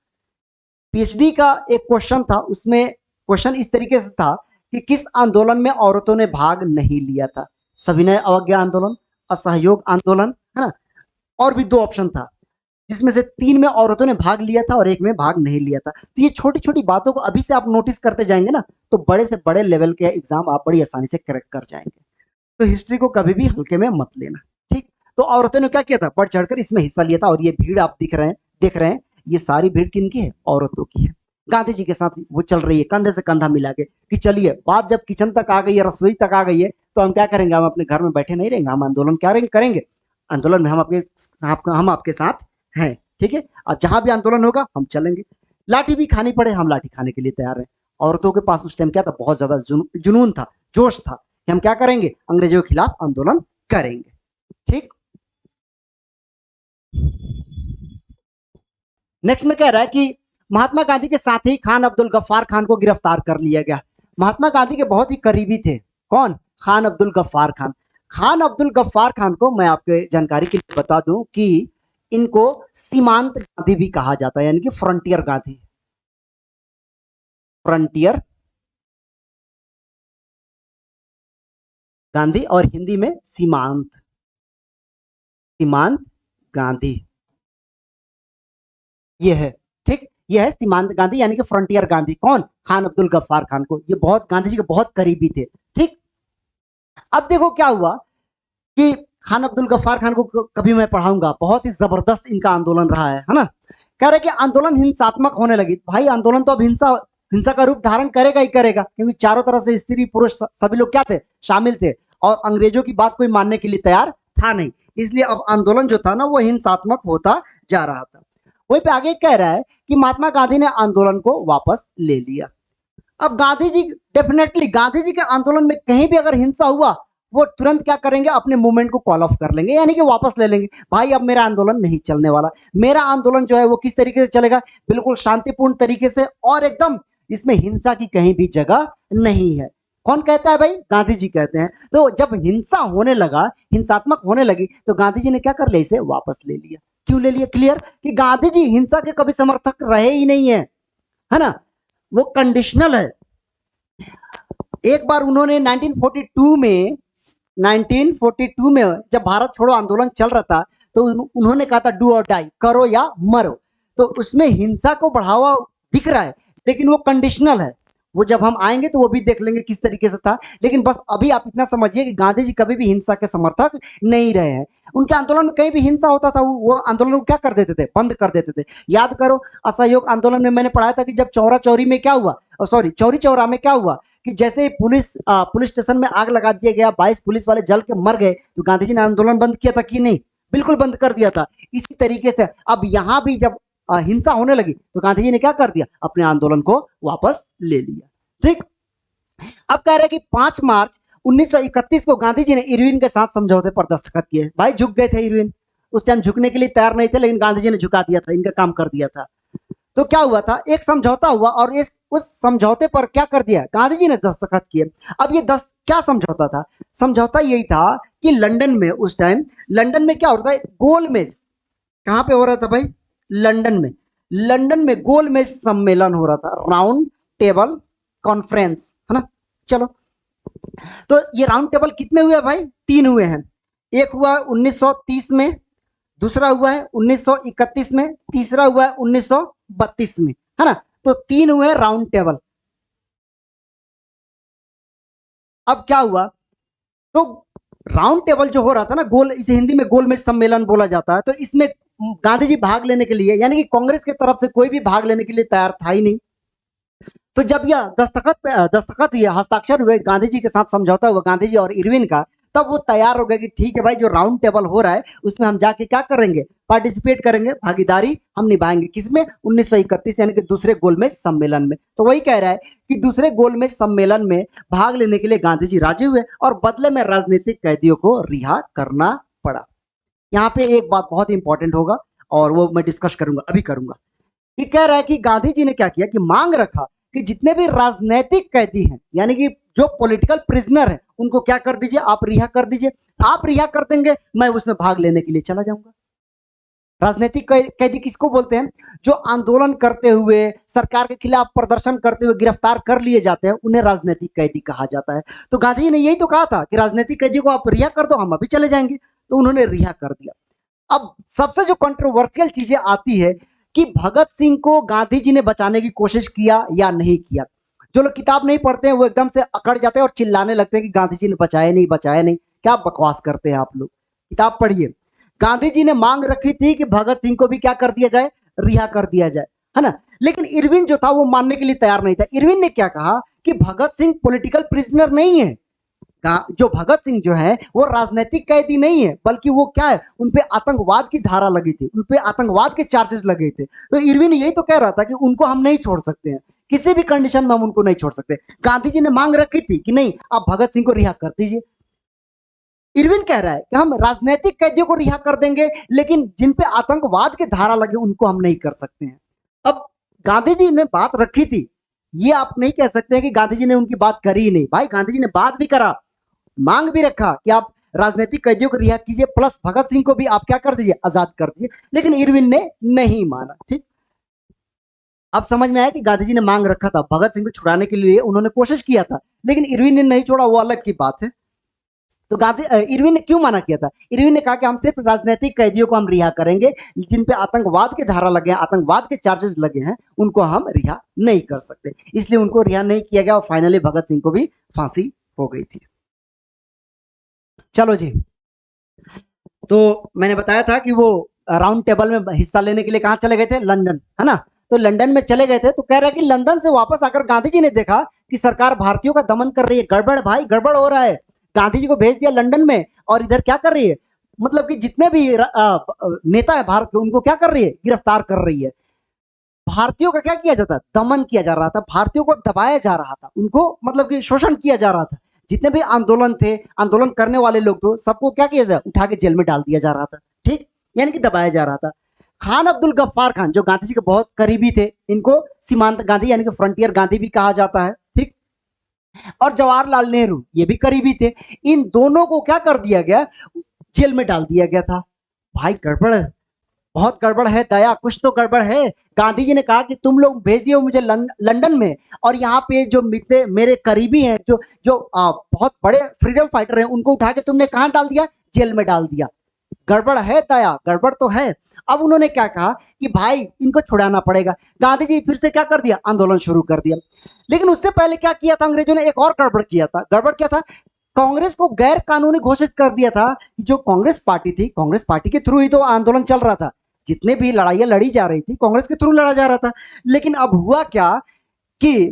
पीएचडी का एक क्वेश्चन था, उसमें क्वेश्चन इस तरीके से था कि किस आंदोलन में औरतों ने भाग नहीं लिया था, सविनय अवज्ञा आंदोलन, असहयोग आंदोलन, है ना, और भी 2 ऑप्शन था। जिसमें से 3 में औरतों ने भाग लिया था और 1 में भाग नहीं लिया था। तो ये छोटी-छोटी बातों को अभी से आप नोटिस करते जाएँगे ना, तो बड़े से बड़े लेवल के एग्ज़ाम आप बड़ी आसानी से क्रैक कर जाएँगे। तो हिस्ट्री को कभी भी हल्के में मत लेना, ठीक? तो औरतों ने क्या किया था? बढ़ चढ़कर इसमें हिस्सा लिया था और ये भीड़ आप देख रहे हैं, ये सारी भीड़ किनकी है? औरतों की है। गांधी जी के साथ वो चल रही है कंधे से कंधा मिला के कि चलिए बात जब किचन तक आ गई है, रसोई तक आ गई है, तो हम क्या करेंगे? हम अपने घर में बैठे नहीं रहेंगे, हम आंदोलन क्या करेंगे? आंदोलन में हम आपके साथ हैं, ठीक है? अब जहां भी आंदोलन होगा हम चलेंगे, लाठी भी खानी पड़े हम लाठी खाने के लिए तैयार हैं। औरतों के पास उस टाइम क्या था? बहुत ज्यादा जुनून था, जोश था कि हम क्या करेंगे? अंग्रेजों के खिलाफ आंदोलन करेंगे, ठीक? नेक्स्ट में कह रहा है कि महात्मा गांधी के साथ ही खान अब्दुल गफ्फार खान को गिरफ्तार कर लिया गया। महात्मा गांधी के बहुत ही करीबी थे। कौन? खान अब्दुल गफ्फार खान। खान अब्दुल गफ्फार खान को मैं आपके जानकारी के लिए बता दूं कि इनको सीमांत गांधी भी कहा जाता है, यानी कि फ्रंटियर गांधी। फ्रंटियर गांधी और हिंदी में सीमांत सीमांत गांधी, ये है, ठीक? ये है सीमांत गांधी यानी कि फ्रंटियर गांधी। कौन? खान अब्दुल गफ्फार खान को। ये बहुत गांधी जी के बहुत करीबी थे, ठीक? अब देखो क्या हुआ कि खान अब्दुल गफ्फार खान को कभी मैं पढ़ाऊंगा, बहुत ही जबरदस्त इनका आंदोलन रहा है ना? कह रहे कि आंदोलन हिंसात्मक होने लगी। भाई आंदोलन तो अब हिंसा का रूप धारण करेगा ही करेगा, क्योंकि चारों तरफ से स्त्री पुरुष सभी लोग क्या थे? शामिल थे, और अंग्रेजों की बात कोई मानने के लिए तैयार था नहीं। इसलिए अब आंदोलन जो था ना वो हिंसात्मक होता जा रहा था। वहीं पे आगे कह रहा है कि महात्मा गांधी ने आंदोलन को वापस ले लिया। अब गांधी जी डेफिनेटली गांधी जी के आंदोलन में कहीं भी अगर हिंसा हुआ, वो तुरंत क्या करेंगे? अपने मूवमेंट को कॉल ऑफ कर लेंगे, यानी कि वापस ले लेंगे। भाई अब मेरा आंदोलन नहीं चलने वाला। मेरा आंदोलन जो है वो किस तरीके से चलेगा? बिल्कुल शांतिपूर्ण तरीके से, और एकदम इसमें हिंसा की कहीं भी जगह नहीं है। कौन कहता है भाई? गांधी जी कहते हैं। तो जब हिंसा होने लगा, हिंसात्मक होने लगी, तो गांधी जी ने क्या कर लिया? इसे वापस ले लिया। क्यों ले लिया? क्लियर कि गांधी जी हिंसा के कभी समर्थक रहे ही नहीं है ना? वो कंडीशनल है। एक बार उन्होंने 1942 में जब भारत छोड़ो आंदोलन चल रहा था, तो उन्होंने कहा था डू और डाई, करो या मरो। तो उसमें हिंसा को बढ़ावा दिख रहा है, लेकिन वो कंडीशनल है। वो जब हम आएंगे तो वो भी देख लेंगे किस तरीके से था। लेकिन बस अभी आप इतना समझिए कि गांधी जी कभी भी हिंसा के समर्थक नहीं रहे हैं। उनके आंदोलन में कहीं भी हिंसा होता था, वो आंदोलन को क्या कर देते थे? बंद कर देते थे। याद करो असहयोग आंदोलन में मैंने पढ़ाया था कि जब चौरा चौरी में क्या हुआ, सॉरी चौरी चौरा में क्या हुआ कि जैसे पुलिस स्टेशन में आग लगा दिया गया, 22 पुलिस वाले जल के मर गए, तो गांधी जी ने आंदोलन बंद किया था कि नहीं? बिल्कुल बंद कर दिया था। इसी तरीके से अब यहां भी जब हिंसा होने लगी, तो गांधी जी ने क्या कर दिया? अपने आंदोलन को वापस ले लिया, ठीक? अब कह रहे हैं कि 5 मार्च 1931 को गांधी जी ने इरविन के साथ समझौते पर दस्तखत किए। भाई झुक गए थे इरविन, उस टाइम झुकने के लिए तैयार नहीं थे, लेकिन गांधी जी ने झुका दिया था, इनका काम कर दिया था। तो क्या हुआ था? एक समझौता हुआ और उस समझौते पर क्या कर दिया? गांधी जी ने दस्तखत किए। अब ये क्या समझौता था? समझौता यही था कि लंदन में, उस टाइम लंदन में क्या हो रहा था? गोलमेज। कहां पे हो रहा था भाई? लंदन में गोलमेज सम्मेलन हो रहा था, राउंड टेबल कॉन्फ्रेंस, है ना? चलो, तो ये राउंड टेबल कितने हुए भाई? 3 हुए हैं। एक हुआ 1930 में, दूसरा हुआ है 1931 में, तीसरा हुआ है 1932 में, है ना? तो 3 हुए राउंड टेबल। अब क्या हुआ? तो राउंड टेबल जो हो रहा था ना, गोल, इसे हिंदी में गोलमेज सम्मेलन बोला जाता है। तो इसमें गांधी जी भाग लेने के लिए, यानी कि कांग्रेस की तरफ से कोई भी भाग लेने के लिए तैयार था ही नहीं। तो जब यह दस्तखत हुए, हस्ताक्षर हुए, गांधी जी के साथ समझौता हुआ गांधी जी और इरविन का, तब वो तैयार हो गए कि ठीक है भाई, जो राउंड टेबल हो रहा है उसमें हम जाके क्या करेंगे? पार्टिसिपेट करेंगे, भागीदारी हम निभाएंगे। किसमें? 1931 यानी कि दूसरे गोलमेज सम्मेलन में। तो वही कह रहा है कि दूसरे गोलमेज सम्मेलन में भाग लेने के लिए गांधी जी राजी हुए और बदले में राजनीतिक कैदियों को रिहा करना पड़ा। यहाँ पे एक बात बहुत इंपॉर्टेंट होगा और वो मैं डिस्कस करूंगा, अभी करूंगा। ये कह रहा है कि गांधी जी ने क्या किया कि मांग रखा कि जितने भी राजनीतिक कैदी हैं, यानी कि जो पॉलिटिकल प्रिजनर हैं, उनको क्या कर दीजिए? आप रिहा कर दीजिए। आप रिहा कर देंगे, मैं उसमें भाग लेने के लिए चला जाऊंगा। राजनीतिक कैदी किसको बोलते हैं? जो आंदोलन करते हुए, सरकार के खिलाफ प्रदर्शन करते हुए गिरफ्तार कर लिए जाते हैं, उन्हें राजनीतिक कैदी कहा जाता है। तो गांधी जी ने यही तो कहा था कि राजनीतिक कैदी को आप रिहा कर दो, हम अभी चले जाएंगे। तो उन्होंने रिहा कर दिया। अब सबसे जो कंट्रोवर्शियल चीजें आती है कि भगत सिंह को गांधी जी ने बचाने की कोशिश किया या नहीं किया। जो लोग किताब नहीं पढ़ते हैं वो एकदम से अकड़ जाते हैं और चिल्लाने लगते हैं कि गांधी जी ने बचाया नहीं, बचाया नहीं। क्या बकवास करते हैं आप लोग, किताब पढ़िए। गांधी जी ने मांग रखी थी कि भगत सिंह को भी क्या कर दिया जाए, रिहा कर दिया जाए, है ना। लेकिन इरविन जो था वो मानने के लिए तैयार नहीं था। इरविन ने क्या कहा कि भगत सिंह पॉलिटिकल प्रिजनर नहीं है, जो भगत सिंह जो है वो राजनीतिक कैदी नहीं है, बल्कि वो क्या है, उनपे आतंकवाद की धारा लगी थी, उनपे आतंकवाद के चार्जेस लगे थे। तो इरविन यही तो कह रहा था कि उनको हम नहीं छोड़ सकते हैं, किसी भी कंडीशन में हम उनको नहीं छोड़ सकते। गांधी जी ने मांग रखी थी कि नहीं, आप भगत सिंह को रिहा कर दीजिए। इरविन कह रहा है कि हम राजनीतिक कैदियों को रिहा कर देंगे, लेकिन जिन पे आतंकवाद की धारा लगे उनको हम नहीं कर सकते हैं। अब गांधी जी ने बात रखी थी, ये आप नहीं कह सकते हैं कि गांधी जी ने उनकी बात करी ही नहीं। भाई गांधी जी ने बात भी करा, मांग भी रखा कि आप राजनीतिक कैदियों को रिहा कीजिए, प्लस भगत सिंह को भी आप क्या कर दीजिए, आजाद कर दीजिए। लेकिन इरविन ने नहीं माना। ठीक, अब समझ में आया कि गांधी जी ने मांग रखा था, भगत सिंह को छुड़ाने के लिए उन्होंने कोशिश किया था, लेकिन इरविन ने नहीं छोड़ा, वो अलग की बात है। तो इरविन ने क्यों माना किया था? इरविन ने कहा कि हम सिर्फ राजनीतिक कैदियों को हम रिहा करेंगे, जिन पे आतंकवाद के धारा लगे हैं, आतंकवाद के चार्जेस लगे हैं, उनको हम रिहा नहीं कर सकते। इसलिए उनको रिहा नहीं किया गया और फाइनली भगत सिंह को भी फांसी हो गई थी। चलो जी, तो मैंने बताया था कि वो राउंड टेबल में हिस्सा लेने के लिए कहाँ चले गए थे, लंदन, है ना। तो लंदन में चले गए थे, तो कह रहा है कि लंदन से वापस आकर गांधी जी ने देखा कि सरकार भारतीयों का दमन कर रही है, गड़बड़ भाई, गड़बड़ हो रहा है। गांधी जी को भेज दिया लंदन में और इधर क्या कर रही है, मतलब कि जितने भी नेता है भारत के, उनको क्या कर रही है, गिरफ्तार कर रही है। भारतीयों का क्या किया जाता, दमन किया जा रहा था, भारतीयों को दबाया जा रहा था, उनको मतलब कि शोषण किया जा रहा था। जितने भी आंदोलन थे, आंदोलन करने वाले लोग थे, सबको क्या किया जाता, उठा के जेल में डाल दिया जा रहा था। ठीक, यानी कि दबाया जा रहा था। खान अब्दुल गफ्फार खान जो गांधी जी के बहुत करीबी थे, इनको सीमांत गांधी यानी कि फ्रंटियर गांधी भी कहा जाता है। ठीक, और जवाहरलाल नेहरू ये भी करीबी थे। इन दोनों को क्या कर दिया गया, जेल में डाल दिया गया था। भाई गड़बड़ है, बहुत गड़बड़ है दया, कुछ तो गड़बड़ है। गांधी जी ने कहा कि तुम लोग भेज दिए मुझे लंदन में, और यहाँ पे जो मेरे करीबी हैं, जो जो बहुत बड़े फ्रीडम फाइटर हैं, उनको उठा के तुमने कहाँ डाल दिया, जेल में डाल दिया। गड़बड़ है दया, गड़बड़ तो है। अब उन्होंने क्या कहा कि भाई इनको छुड़ाना पड़ेगा। गांधी जी फिर से क्या कर दिया, आंदोलन शुरू कर दिया। लेकिन उससे पहले क्या किया था अंग्रेजों ने, एक और गड़बड़ किया था। गड़बड़ क्या था, कांग्रेस को गैर कानूनी घोषित कर दिया था। जो कांग्रेस पार्टी थी, कांग्रेस पार्टी के थ्रू ही तो आंदोलन चल रहा था, जितने भी लड़ाइयां लड़ी जा रही थी कांग्रेस के थ्रू लड़ा जा रहा था। लेकिन अब हुआ क्या कि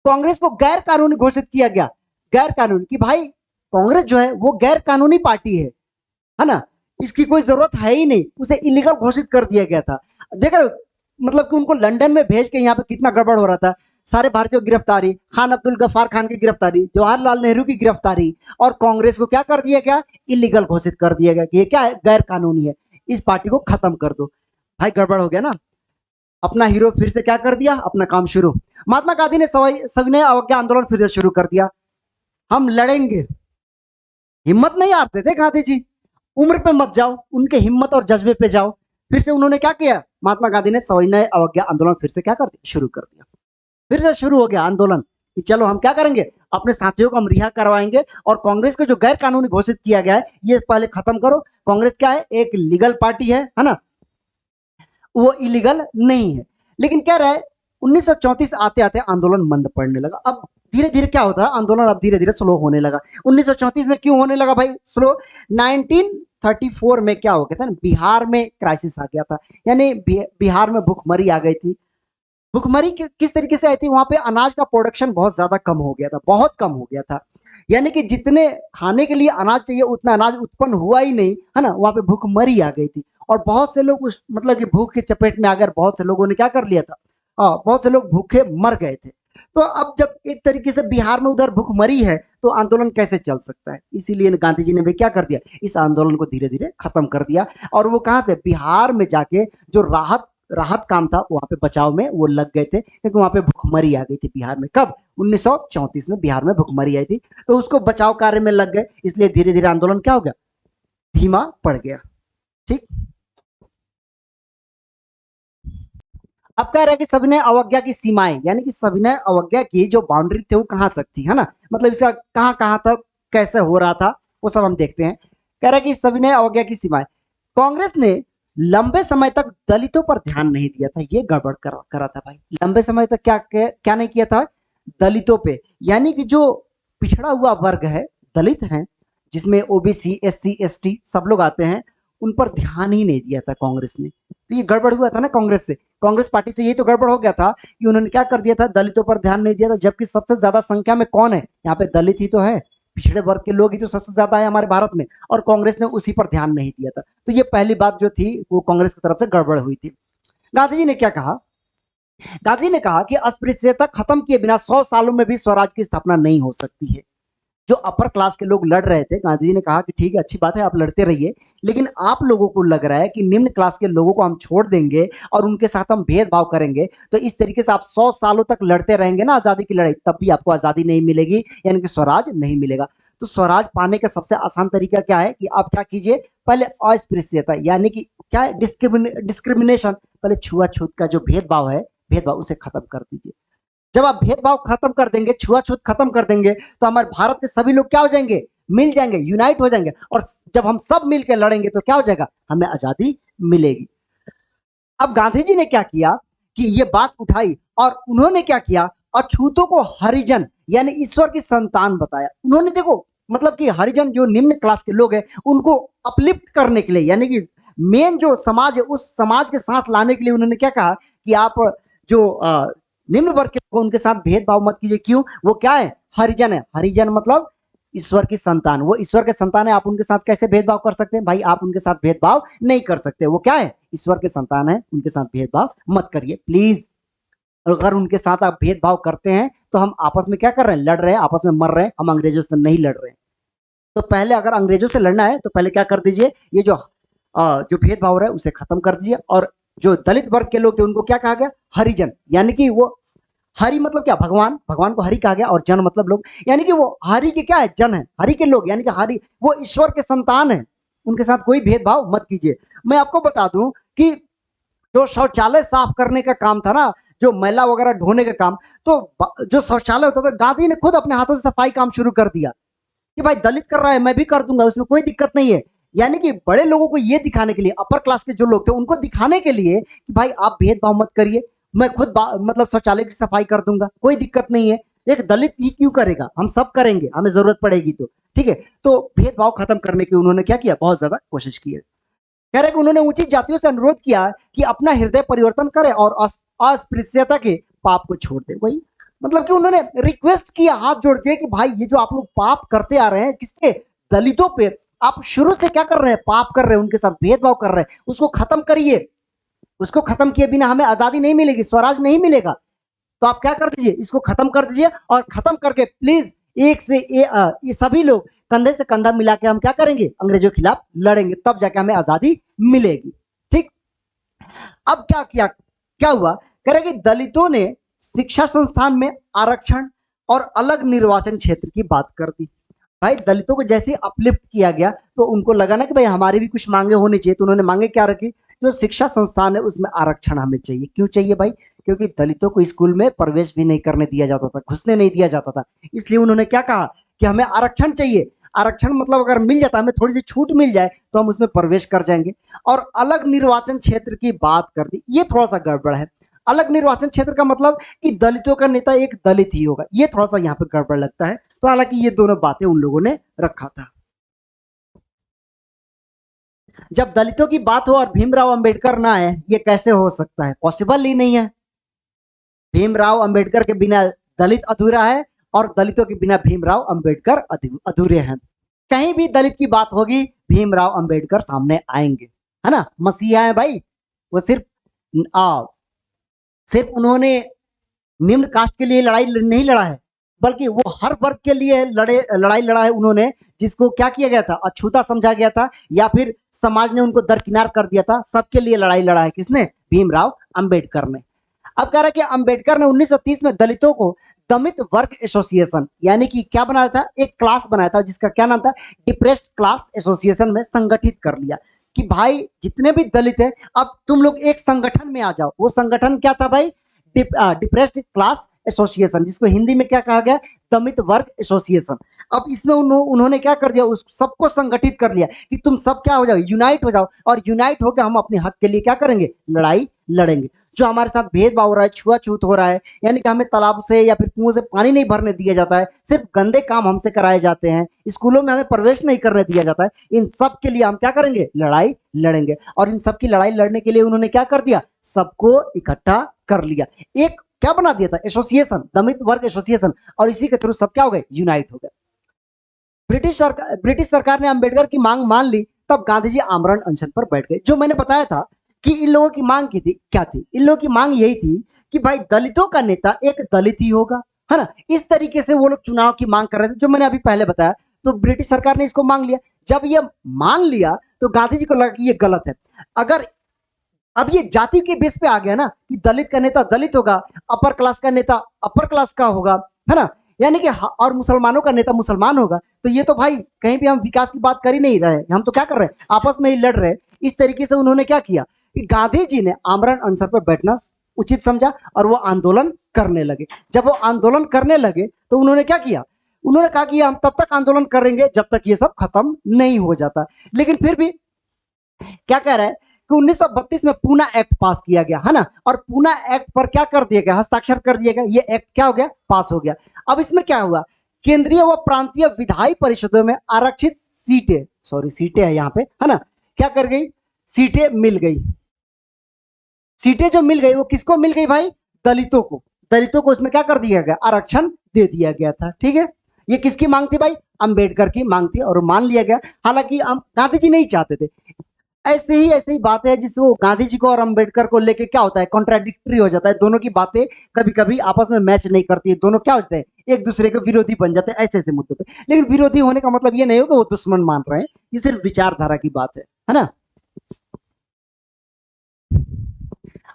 कांग्रेस को गैर कानूनी घोषित किया गया। गैर कानूनी कि भाई कांग्रेस जो है वो गैर कानूनी पार्टी है ना, इसकी कोई जरूरत है ही नहीं, उसे इलीगल घोषित कर दिया गया था। देखो मतलब कि उनको लंदन में भेज के यहाँ पे कितना गड़बड़ हो रहा था। सारे भारतीयों की गिरफ्तारी, खान अब्दुल गफ्फार खान की गिरफ्तारी, जवाहरलाल नेहरू की गिरफ्तारी, और कांग्रेस को क्या कर दिया गया, इलीगल घोषित कर दिया गया कि ये क्या है, गैर कानूनी है, इस पार्टी को खत्म कर दो। भाई गड़बड़ हो गया ना। अपना हीरो फिर से क्या कर दिया, अपना काम शुरू। महात्मा गांधी ने सविनय अवज्ञा आंदोलन फिर से शुरू कर दिया। हम लड़ेंगे, हिम्मत नहीं हारते थे गांधी जी। उम्र पे मत जाओ, उनके हिम्मत और जज्बे पे जाओ। फिर से उन्होंने क्या किया, महात्मा गांधी ने सविनय अवज्ञा आंदोलन फिर से क्या कर दिया, शुरू कर दिया। फिर से शुरू हो गया आंदोलन कि चलो हम क्या करेंगे, अपने साथियों को हम रिहा करवाएंगे, और कांग्रेस को जो गैर कानूनी घोषित किया गया है ये पहले खत्म करो। कांग्रेस क्या है, एक लीगल पार्टी है ना, वो इलीगल नहीं है। लेकिन क्या रहा है, 1934 आते आते आंदोलन मंद पड़ने लगा। अब धीरे धीरे क्या होता है, आंदोलन अब धीरे धीरे स्लो होने लगा। 1934 में क्यों होने लगा भाई स्लो, 1934 में क्या हो गया था ना, बिहार में क्राइसिस आ गया था। यानी बिहार में भूखमरी आ गई थी। भुखमरी किस तरीके से आई थी, वहां पे अनाज का प्रोडक्शन बहुत ज्यादा कम हो गया था, बहुत कम हो गया था। यानी कि जितने खाने के लिए अनाज चाहिए उतना अनाज उत्पन्न हुआ ही नहीं, है ना। वहां पे भूखमरी आ गई थी और बहुत से लोग उस मतलब कि भूख के चपेट में आकर बहुत से लोगों ने क्या कर लिया था, बहुत से लोग भूखे मर गए थे। तो अब जब एक तरीके से बिहार में उधर भूखमरी है तो आंदोलन कैसे चल सकता है, इसीलिए गांधी जी ने भी क्या कर दिया, इस आंदोलन को धीरे धीरे खत्म कर दिया। और वो कहां से, बिहार में जाके जो राहत राहत काम था वहां पे बचाव में वो लग गए थे, क्योंकि वहां पे भूखमरी आ गई थी बिहार में। कब, 1934 में बिहार में भूखमरी आई थी, तो उसको बचाव कार्य में लग गए, इसलिए धीरे धीरे आंदोलन क्या हो गया, धीमा पड़ गया। ठीक, अब कह रहा है कि सविनय अवज्ञा की सीमाएं, यानी कि सविनय अवज्ञा की जो बाउंड्री थी वो कहां तक थी, है ना, मतलब इसका कहां कहां तक कैसे हो रहा था वो सब हम देखते हैं। कह रहा है कि सविनय अवज्ञा की सीमाएं, कांग्रेस ने लंबे समय तक दलितों पर ध्यान नहीं दिया था, ये गड़बड़ करा था भाई। लंबे समय तक क्या क्या, क्या नहीं किया था, दलितों पे, यानी कि जो पिछड़ा हुआ वर्ग है, दलित हैं, जिसमें ओबीसी, एससी, एसटी सब लोग आते हैं, उन पर ध्यान ही नहीं दिया था कांग्रेस ने। तो ये गड़बड़ हुआ था ना कांग्रेस से, कांग्रेस पार्टी से यही तो गड़बड़ हो गया था कि उन्होंने क्या कर दिया था, दलितों पर ध्यान नहीं दिया था, जबकि सबसे ज्यादा संख्या में कौन है यहाँ पे, दलित ही तो है, पिछड़े वर्ग के लोग ही तो सबसे ज्यादा है हमारे भारत में, और कांग्रेस ने उसी पर ध्यान नहीं दिया था। तो ये पहली बात जो थी वो कांग्रेस की तरफ से गड़बड़ हुई थी। गांधी जी ने क्या कहा, गांधी ने कहा कि अस्पृश्यता खत्म किए बिना 100 सालों में भी स्वराज की स्थापना नहीं हो सकती है। जो अपर क्लास के लोग लड़ रहे थे, गांधी जी ने कहा कि ठीक है, अच्छी बात है, आप लड़ते रहिए, लेकिन आप लोगों को लग रहा है कि निम्न क्लास के लोगों को हम छोड़ देंगे और उनके साथ हम भेदभाव करेंगे, तो इस तरीके से आप 100 सालों तक लड़ते रहेंगे ना आजादी की लड़ाई, तब भी आपको आजादी नहीं मिलेगी, यानी कि स्वराज नहीं मिलेगा। तो स्वराज पाने का सबसे आसान तरीका क्या है कि आप क्या कीजिए, पहले अस्पृश्यता यानी कि क्या है, डिस्क्रिमिनेशन, पहले छुआछूत का जो भेदभाव है, भेदभाव उसे खत्म कर दीजिए। जब आप भेदभाव खत्म कर देंगे, छुआछूत खत्म कर देंगे, तो हमारे भारत के सभी लोग क्या हो जाएंगे, मिल जाएंगे, यूनाइट हो जाएंगे, और जब हम सब मिलकर लड़ेंगे तो क्या हो जाएगा, हमें आजादी मिलेगी। अब गांधी जी ने क्या किया कि ये बात उठाई और उन्होंने क्या किया, अछूतों को हरिजन यानी ईश्वर की संतान बताया। उन्होंने देखो मतलब कि हरिजन जो निम्न क्लास के लोग हैं उनको अपलिफ्ट करने के लिए, यानी कि मेन जो समाज है उस समाज के साथ लाने के लिए उन्होंने क्या कहा कि आप जो निम्न वर्ग के लोग उनके साथ भेदभाव मत कीजिए। क्यों, वो क्या है, हरिजन है। हरिजन मतलब ईश्वर की संतान, वो ईश्वर के संतान है, आप उनके साथ कैसे भेदभाव कर सकते हैं भाई, आप उनके साथ भेदभाव नहीं कर सकते, वो क्या है, ईश्वर के संतान है, उनके साथ भेदभाव मत करिए प्लीज। अगर उनके साथ आप भेदभाव करते हैं तो हम आपस में क्या कर रहे हैं, लड़ रहे हैं, आपस में मर रहे हैं, हम अंग्रेजों से नहीं लड़ रहे हैं। तो पहले अगर अंग्रेजों से लड़ना है तो पहले क्या कर दीजिए, ये जो भेदभाव है उसे खत्म कर दीजिए। और जो दलित वर्ग के लोग थे उनको क्या कहा गया, हरिजन, यानी कि वो हरि मतलब क्या, भगवान, भगवान को हरि कहा गया, और जन मतलब लोग, यानी कि वो हरि के क्या है, जन है, हरि के लोग, यानी कि हरि वो ईश्वर के संतान है, उनके साथ कोई भेदभाव मत कीजिए। मैं आपको बता दूं कि जो शौचालय साफ करने का काम था ना, जो मैला वगैरह ढोने का काम, तो जो शौचालय होता था, गांधी ने खुद अपने हाथों से सफाई काम शुरू कर दिया कि भाई दलित कर रहा है मैं भी कर दूंगा, उसमें कोई दिक्कत नहीं है। यानी कि बड़े लोगों को ये दिखाने के लिए, अपर क्लास के जो लोग थे उनको दिखाने के लिए कि भाई आप भेदभाव मत करिए, मैं खुद मतलब शौचालय की सफाई कर दूंगा, कोई दिक्कत नहीं है। एक दलित ही क्यों करेगा, हम सब करेंगे, हमें जरूरत पड़ेगी तो, ठीक है। तो भेदभाव खत्म करने की उन्होंने क्या किया, बहुत ज्यादा कोशिश की है। कह रहे कि उन्होंने ऊंची जातियों से अनुरोध किया कि अपना हृदय परिवर्तन करे और अस्पृश्यता के पाप को छोड़ दे। वही मतलब कि उन्होंने रिक्वेस्ट किया हाथ जोड़ के कि भाई ये जो आप लोग पाप करते आ रहे हैं, किसके, दलितों पे, आप शुरू से क्या कर रहे हैं, पाप कर रहे हैं, उनके साथ भेदभाव कर रहे हैं, उसको खत्म करिए। उसको खत्म किए बिना हमें आजादी नहीं मिलेगी, स्वराज नहीं मिलेगा। तो आप क्या कर दीजिए, इसको खत्म कर दीजिए, और खत्म करके प्लीज एक से ये सभी लोग कंधे से कंधा मिला के हम क्या करेंगे, अंग्रेजों के खिलाफ लड़ेंगे, तब जाके हमें आजादी मिलेगी। ठीक, अब क्या किया, क्या हुआ, कह रहे कि दलितों ने शिक्षा संस्थान में आरक्षण और अलग निर्वाचन क्षेत्र की बात कर दी। भाई दलितों को जैसे अपलिफ्ट किया गया तो उनको लगा ना कि भाई हमारी भी कुछ मांगे होनी चाहिए, तो उन्होंने मांगे क्या रखी, जो शिक्षा संस्थान है उसमें आरक्षण हमें चाहिए। क्यों चाहिए भाई, क्योंकि दलितों को स्कूल में प्रवेश भी नहीं करने दिया जाता था, घुसने नहीं दिया जाता था, इसलिए उन्होंने क्या कहा कि हमें आरक्षण चाहिए। आरक्षण मतलब अगर मिल जाता, हमें थोड़ी सी छूट मिल जाए तो हम उसमें प्रवेश कर जाएंगे। और अलग निर्वाचन क्षेत्र की बात कर दी, ये थोड़ा सा गड़बड़ है। अलग निर्वाचन क्षेत्र का मतलब कि दलितों का नेता एक दलित ही होगा, ये थोड़ा सा यहाँ पे गड़बड़ लगता है। तो हालांकि ये दोनों बातें उन लोगों ने रखा था। जब दलितों की बात हो और भीमराव अंबेडकर ना आए, ये कैसे हो सकता है, पॉसिबल ही नहीं है। भीमराव अंबेडकर के बिना दलित अधूरा है और दलितों के बिना भीमराव अंबेडकर अधूरे हैं। कहीं भी दलित की बात होगी भीमराव अंबेडकर सामने आएंगे, है ना, मसीहा है भाई। वो सिर्फ उन्होंने निम्न कास्ट के लिए लड़ाई नहीं लड़ा है, बल्कि वो हर वर्ग के लिए लड़ाई लड़ा है उन्होंने, जिसको क्या किया गया था, अछूता समझा गया था, या फिर समाज ने उनको दरकिनार कर दिया था, सबके लिए लड़ाई लड़ा है किसने, भीमराव अंबेडकर ने। अब कह रहा है कि अंबेडकर ने 1930 में दलितों को दलित वर्ग एसोसिएशन, यानी कि क्या बनाया था, एक क्लास बनाया था जिसका क्या नाम था, डिप्रेस्ड क्लास एसोसिएशन में संगठित कर लिया कि भाई जितने भी दलित है अब तुम लोग एक संगठन में आ जाओ। वो संगठन क्या था भाई, डिप्रेस्ड क्लास एसोसिएशन, जिसको हिंदी में क्या कहा गया, दलित वर्ग एसोसिएशन। अब इसमें उन्होंने क्या कर दिया, उस सबको संगठित कर लिया कि तुम सब क्या हो जाओ, यूनाइट हो जाओ, और यूनाइट होकर हम अपने हक के लिए क्या करेंगे, लड़ाई लड़ेंगे। जो हमारे साथ भेदभाव हो रहा है, छुआछूत हो रहा है, यानी कि हमें तालाब से या फिर कुओं से पानी नहीं भरने दिया जाता है, सिर्फ गंदे काम हमसे कराए जाते हैं, स्कूलों में हमें प्रवेश नहीं करने दिया जाता है, इन सब के लिए हम क्या करेंगे, लड़ाई लड़ेंगे। और इन सब की लड़ाई लड़ने के लिए उन्होंने क्या कर दिया, सबको इकट्ठा कर लिया, एक क्या बना दिया था, एसोसिएशन, दलित वर्ग एसोसिएशन, और इसी के थ्रू सब क्या हो गए, यूनाइट हो गए। ब्रिटिश सरकार ने अंबेडकर की मांग मान ली, तब गांधी जी आमरण अनशन पर बैठ गए। जो मैंने बताया था कि इन लोगों की मांग की थी, क्या थी, इन लोगों की मांग यही थी कि भाई दलितों का नेता एक दलित ही होगा, है ना, इस तरीके से वो लोग चुनाव की मांग कर रहे थे, जो मैंने अभी पहले बताया। तो ब्रिटिश सरकार ने इसको मांग लिया। जब ये मान लिया तो गांधी जी को लगा कि ये गलत है। अगर अब ये जाति के बेस पे आ गया ना कि दलित का नेता दलित होगा, अपर क्लास का नेता अपर क्लास का होगा, है ना, यानी कि और मुसलमानों का नेता मुसलमान होगा, तो ये तो भाई कहीं भी हम विकास की बात कर ही नहीं रहे, हम तो क्या कर रहे हैं, आपस में ही लड़ रहे हैं। इस तरीके से उन्होंने क्या किया कि गांधी जी ने आमरण अनशन पर बैठना उचित समझा और वो आंदोलन करने लगे। जब वो आंदोलन करने लगे तो उन्होंने क्या किया, उन्होंने कहा कि हम तब तक आंदोलन करेंगे जब तक ये सब खत्म नहीं हो जाता। लेकिन फिर भी क्या कह रहा है कि 1932 में पूना एक्ट पास किया गया, है ना, और पूना एक्ट पर क्या कर दिया गया, हस्ताक्षर कर दिया गया, ये एक्ट क्या हो गया, पास हो गया। अब इसमें क्या हुआ, केंद्रीय व प्रांतीय विधायी परिषदों में आरक्षित सीटें, सॉरी सीटें है यहाँ पे, है ना, क्या कर गई, सीटें मिल गई। सीटें जो मिल गई वो किसको मिल गई भाई, दलितों को। दलितों को इसमें क्या कर दिया गया, आरक्षण दे दिया गया था। ठीक है, ये किसकी मांग थी भाई, अंबेडकर की मांग थी और मान लिया गया। हालांकि गांधी जी नहीं चाहते थे। ऐसे ही बात है जिसको गांधी जी को और अंबेडकर को लेके क्या होता है, कॉन्ट्राडिक्टरी हो जाता है, दोनों की बातें कभी कभी आपस में मैच नहीं करती है, दोनों क्या होते हैं, एक दूसरे के विरोधी बन जाते हैं ऐसे ऐसे मुद्दों पे। लेकिन विरोधी होने का मतलब ये नहीं हो कि वो दुश्मन मान रहे हैं, ये सिर्फ विचारधारा की बात है ना।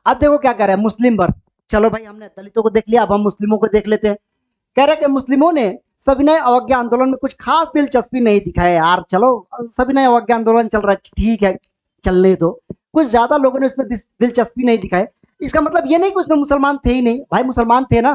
अब देखो क्या कह रहा है मुस्लिम वर्ग, चलो भाई हमने दलितों को देख लिया, अब हम मुस्लिमों को देख लेते हैं। कह रहे कि मुस्लिमों ने सविनय अवज्ञा आंदोलन में कुछ खास दिलचस्पी नहीं दिखाया यार, चलो सविनय अवज्ञा आंदोलन चल रहा है, ठीक है चलने दो, कुछ ज्यादा लोगों ने उसमें दिलचस्पी नहीं दिखाई। इसका मतलब ये नहीं कि उसमें मुसलमान थे ही नहीं, भाई मुसलमान थे ना,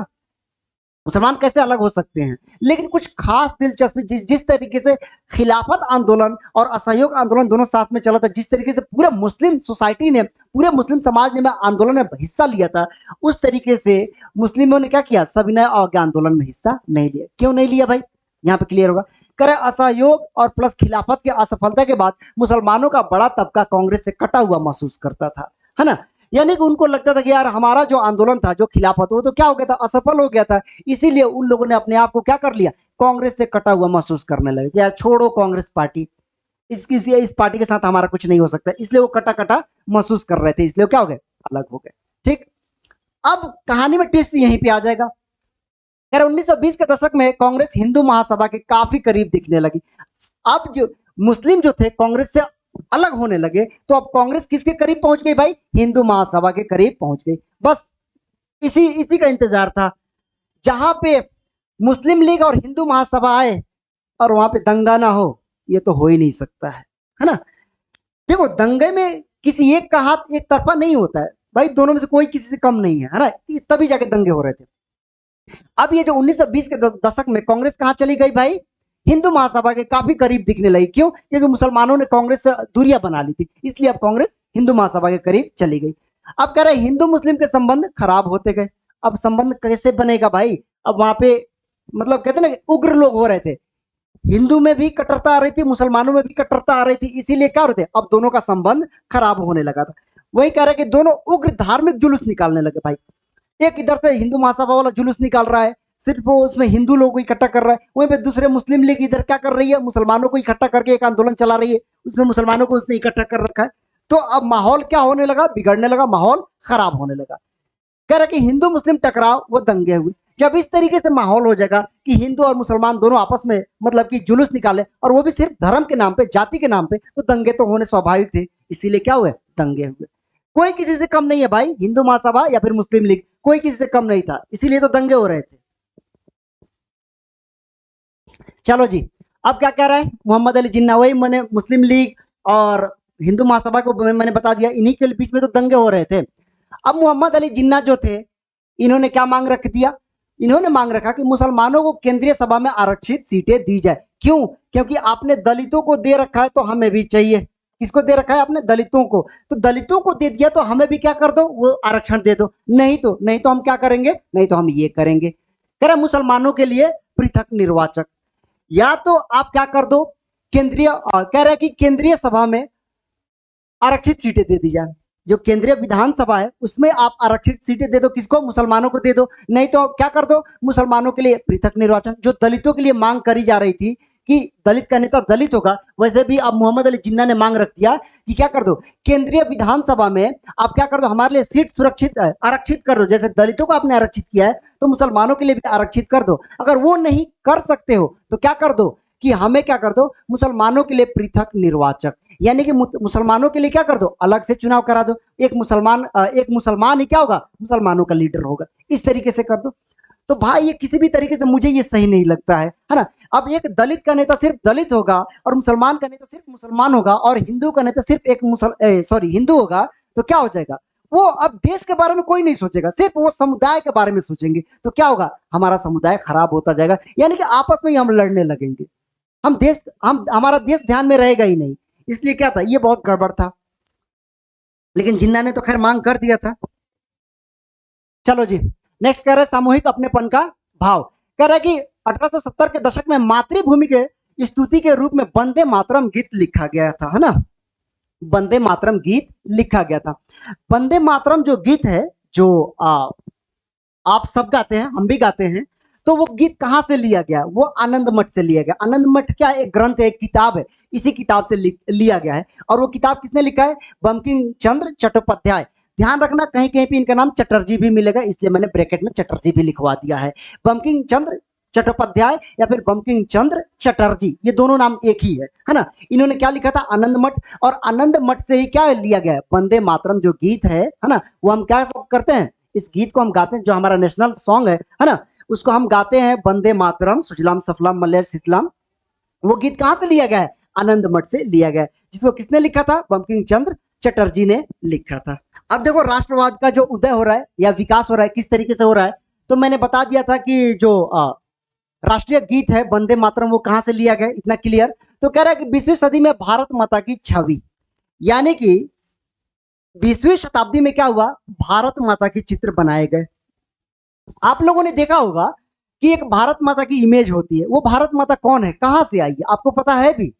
मुसलमान कैसे अलग हो सकते हैं, लेकिन कुछ खास दिलचस्पी जिस तरीके से खिलाफत आंदोलन और असहयोग आंदोलन दोनों साथ में चला था, जिस तरीके से पूरे मुस्लिम सोसाइटी ने, पूरे मुस्लिम समाज ने आंदोलन में हिस्सा लिया था, उस तरीके से मुस्लिमों ने क्या किया, सविनय अवज्ञा आंदोलन में हिस्सा नहीं लिया। क्यों नहीं लिया भाई, यहाँ पे क्लियर होगा। करे असहयोग और प्लस खिलाफत की असफलता के बाद मुसलमानों का बड़ा तबका कांग्रेस से कटा हुआ महसूस करता था, है ना, यानी कि उनको लगता था कि यार हमारा जो आंदोलन था, जो खिलाफत, वो तो क्या हो गया था, असफल हो गया था। इसीलिए उन लोगों ने अपने आप को क्या कर लिया, कांग्रेस से कटा हुआ महसूस करने लगे कि यार छोड़ो कांग्रेस पार्टी, इस पार्टी के साथ हमारा कुछ नहीं हो सकता, इसलिए वो कटा कटा महसूस कर रहे थे, इसलिए क्या हो गए, अलग हो गए। ठीक, अब कहानी में ट्विस्ट यहीं पे आ जाएगा। 1920 के दशक में कांग्रेस हिंदू महासभा के काफी करीब दिखने लगी। अब जो मुस्लिम जो थे कांग्रेस से अलग होने लगे, तो अब कांग्रेस किसके करीब पहुंच गई भाई, हिंदू महासभा के करीब पहुंच गई। बस इसी का इंतजार था, जहां पे मुस्लिम लीग और हिंदू महासभा आए और वहां पे दंगा ना हो, ये तो हो ही नहीं सकता है ना। देखो दंगे में किसी एक का हाथ एक तरफा नहीं होता है भाई, दोनों में से कोई किसी से कम नहीं है ना, तभी जाके दंगे हो रहे थे। अब ये जो 1920 के दशक में कांग्रेस कहां चली गई भाई, हिंदू महासभा के काफी करीब दिखने लगी। क्यों, क्योंकि मुसलमानों ने कांग्रेस से दूरियां बना ली थी, इसलिए अब कांग्रेस हिंदू महासभा के करीब चली गई। अब कह रहे हिंदू मुस्लिम के संबंध खराब होते गए। अब संबंध कैसे बनेगा भाई, अब वहां पे मतलब कहते ना उग्र लोग हो रहे थे, हिंदू में भी कट्टरता आ रही थी, मुसलमानों में भी कट्टरता आ रही थी, इसीलिए क्या हो रहे थे, अब दोनों का संबंध खराब होने लगा था। वही कह रहे कि दोनों उग्र धार्मिक जुलूस निकालने लगे भाई। एक इधर से हिंदू महासभा वाला जुलूस निकाल रहा है, सिर्फ वो उसमें हिंदू लोगों को इकट्ठा कर रहा है, वहीं पे दूसरे मुस्लिम लीग इधर क्या कर रही है, मुसलमानों को इकट्ठा करके एक आंदोलन चला रही है, उसमें मुसलमानों को उसने इकट्ठा कर रखा है। तो अब माहौल क्या होने लगा, बिगड़ने लगा, माहौल खराब होने लगा। कह रहा कि हिंदू मुस्लिम टकराव वो दंगे हुए। जब इस तरीके से माहौल हो जाएगा कि हिंदू और मुसलमान दोनों आपस में मतलब कि जुलूस निकाले, और वो भी सिर्फ धर्म के नाम पे, जाति के नाम पे, तो दंगे तो होने स्वाभाविक थे, इसीलिए क्या हुए, दंगे हुए। कोई किसी से कम नहीं है भाई, हिंदू महासभा या फिर मुस्लिम लीग, कोई किसी से कम नहीं था, इसीलिए तो दंगे हो रहे थे। चलो जी, अब क्या कह रहा है मोहम्मद अली जिन्ना, वही मैंने मुस्लिम लीग और हिंदू महासभा को मैंने बता दिया, इन्हीं के बीच में तो दंगे हो रहे थे। अब मोहम्मद अली जिन्ना जो थे, इन्होंने क्या मांग रख दिया, इन्होंने मांग रखा कि मुसलमानों को केंद्रीय सभा में आरक्षित सीटें दी जाए। क्यों? क्योंकि आपने दलितों को दे रखा है तो हमें भी चाहिए। किसको दे रखा है आपने? दलितों को। तो दलितों को दे दिया तो हमें भी क्या कर दो, वो आरक्षण दे दो। नहीं तो हम क्या करेंगे, नहीं तो हम ये करेंगे। कह रहा मुसलमानों के लिए पृथक निर्वाचक, या तो आप क्या कर दो, केंद्रीय कह रहा है कि केंद्रीय सभा में आरक्षित सीटें दे दी जाए। जो केंद्रीय विधानसभा है उसमें आप आरक्षित सीटें दे दो, किसको? मुसलमानों को दे दो। नहीं तो क्या कर दो, मुसलमानों के लिए पृथक निर्वाचन। जो दलितों के लिए मांग करी जा रही थी कि दलित का नेता दलित होगा, वैसे भी अब मोहम्मद अली जिन्ना ने मांग रख दिया कि क्या कर दो, केंद्रीय विधानसभा में आप क्या कर दो, हमारे लिए सीट सुरक्षित आरक्षित कर दो। जैसे दलितों को आपने आरक्षित किया है तो मुसलमानों के लिए भी आरक्षित कर दो। अगर वो नहीं कर सकते हो तो क्या कर दो कि हमें क्या कर दो, मुसलमानों के लिए पृथक निर्वाचक, यानी कि मुसलमानों के लिए क्या कर दो, अलग से चुनाव करा दो। एक मुसलमान ही क्या होगा, मुसलमानों का लीडर होगा। इस तरीके से कर दो। तो भाई ये किसी भी तरीके से मुझे ये सही नहीं लगता है ना। अब एक दलित का नेता सिर्फ दलित होगा और मुसलमान का नेता सिर्फ मुसलमान होगा और हिंदू का नेता सिर्फ हिंदू होगा, तो क्या हो जाएगा, वो अब देश के बारे में कोई नहीं सोचेगा, सिर्फ वो समुदाय के बारे में सोचेंगे। तो क्या होगा, हमारा समुदाय खराब होता जाएगा, यानी कि आपस में ही हम लड़ने लगेंगे। हम हमारा देश ध्यान में रहेगा ही नहीं। इसलिए क्या था, ये बहुत गड़बड़ था। लेकिन जिन्ना ने तो खैर मांग कर दिया था। चलो जी, नेक्स्ट कह रहे सामूहिक अपनेपन का भाव। कह रहा है कि 1870 के दशक में मातृभूमि के स्तुति के रूप में वंदे मातरम गीत लिखा गया था, है ना। वंदे मातरम गीत लिखा गया था। वंदे मातरम जो गीत है, जो आप सब गाते हैं, हम भी गाते हैं, तो वो गीत कहां से लिया गया, वो आनंद मठ से लिया गया। आनंद मठ क्या एक ग्रंथ है, एक किताब है, इसी किताब से लिया गया है। और वो किताब किसने लिखा है, बंकिम चंद्र चट्टोपाध्याय। ध्यान रखना कहीं कहीं पे इनका नाम चटर्जी भी मिलेगा, इसलिए मैंने ब्रैकेट में चटर्जी भी लिखवा दिया है। बंकिम चंद्र चट्टोपाध्याय या फिर बंकिम चंद्र चटर्जी, ये दोनों नाम एक ही है ना। इन्होंने क्या लिखा था, आनंद मठ, और आनंद मठ से ही क्या लिया गया है, वंदे मातरम जो गीत है ना, वो हम क्या सब करते हैं, इस गीत को हम गाते हैं, जो हमारा नेशनल सॉन्ग है ना, उसको हम गाते हैं, वंदे मातरम सुजलाम सफलाम मलय शीतलाम। वो गीत कहां से लिया गया है, आनंद मठ से लिया गया है, जिसको किसने लिखा था, बंकिम चंद्र चटर्जी ने लिखा था। अब देखो राष्ट्रवाद का जो उदय हो रहा है या विकास हो रहा है, किस तरीके से हो रहा है, तो मैंने बता दिया था कि जो राष्ट्रीय गीत है वंदे मातरम, वो कहां से लिया गया, इतना क्लियर। तो कह रहा है कि 20वीं सदी में भारत माता की छवि, यानी कि 20वीं शताब्दी में क्या हुआ, भारत माता के चित्र बनाए गए। आप लोगों ने देखा होगा कि एक भारत माता की इमेज होती है, वो भारत माता कौन है, कहां से आई है, आपको पता है भी?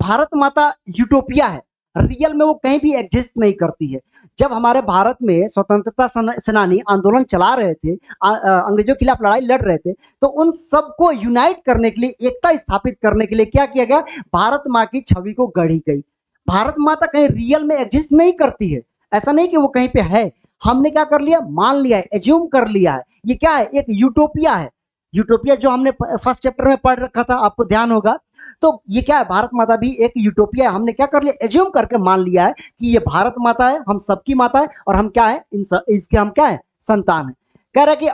भारत माता यूटोपिया है, रियल में वो कहीं भी एग्जिस्ट नहीं करती है। जब हमारे भारत में स्वतंत्रता सेनानी आंदोलन चला रहे थे, अंग्रेजों के खिलाफ लड़ाई लड़ रहे थे, तो उन सबको यूनाइट करने के लिए, एकता स्थापित करने के लिए क्या किया गया, भारत माँ की छवि को गढ़ी गई। भारत माता कहीं रियल में एग्जिस्ट नहीं करती है, ऐसा नहीं कि वो कहीं पे है, हमने क्या कर लिया, मान लिया है, एज्यूम कर लिया है। ये क्या है, एक यूटोपिया है। यूटोपिया जो हमने फर्स्ट चैप्टर में पढ़ रखा था, आपको ध्यान होगा। तो ये क्या है, भारत माता भी एक यूटोपिया है। हमने क्या कर लिया, एज्यूम करके मान लिया है कि ये भारत माता है, हम सबकी माता है, और हम क्या है, इसके हम क्या है, संतान है। कह रहा है कि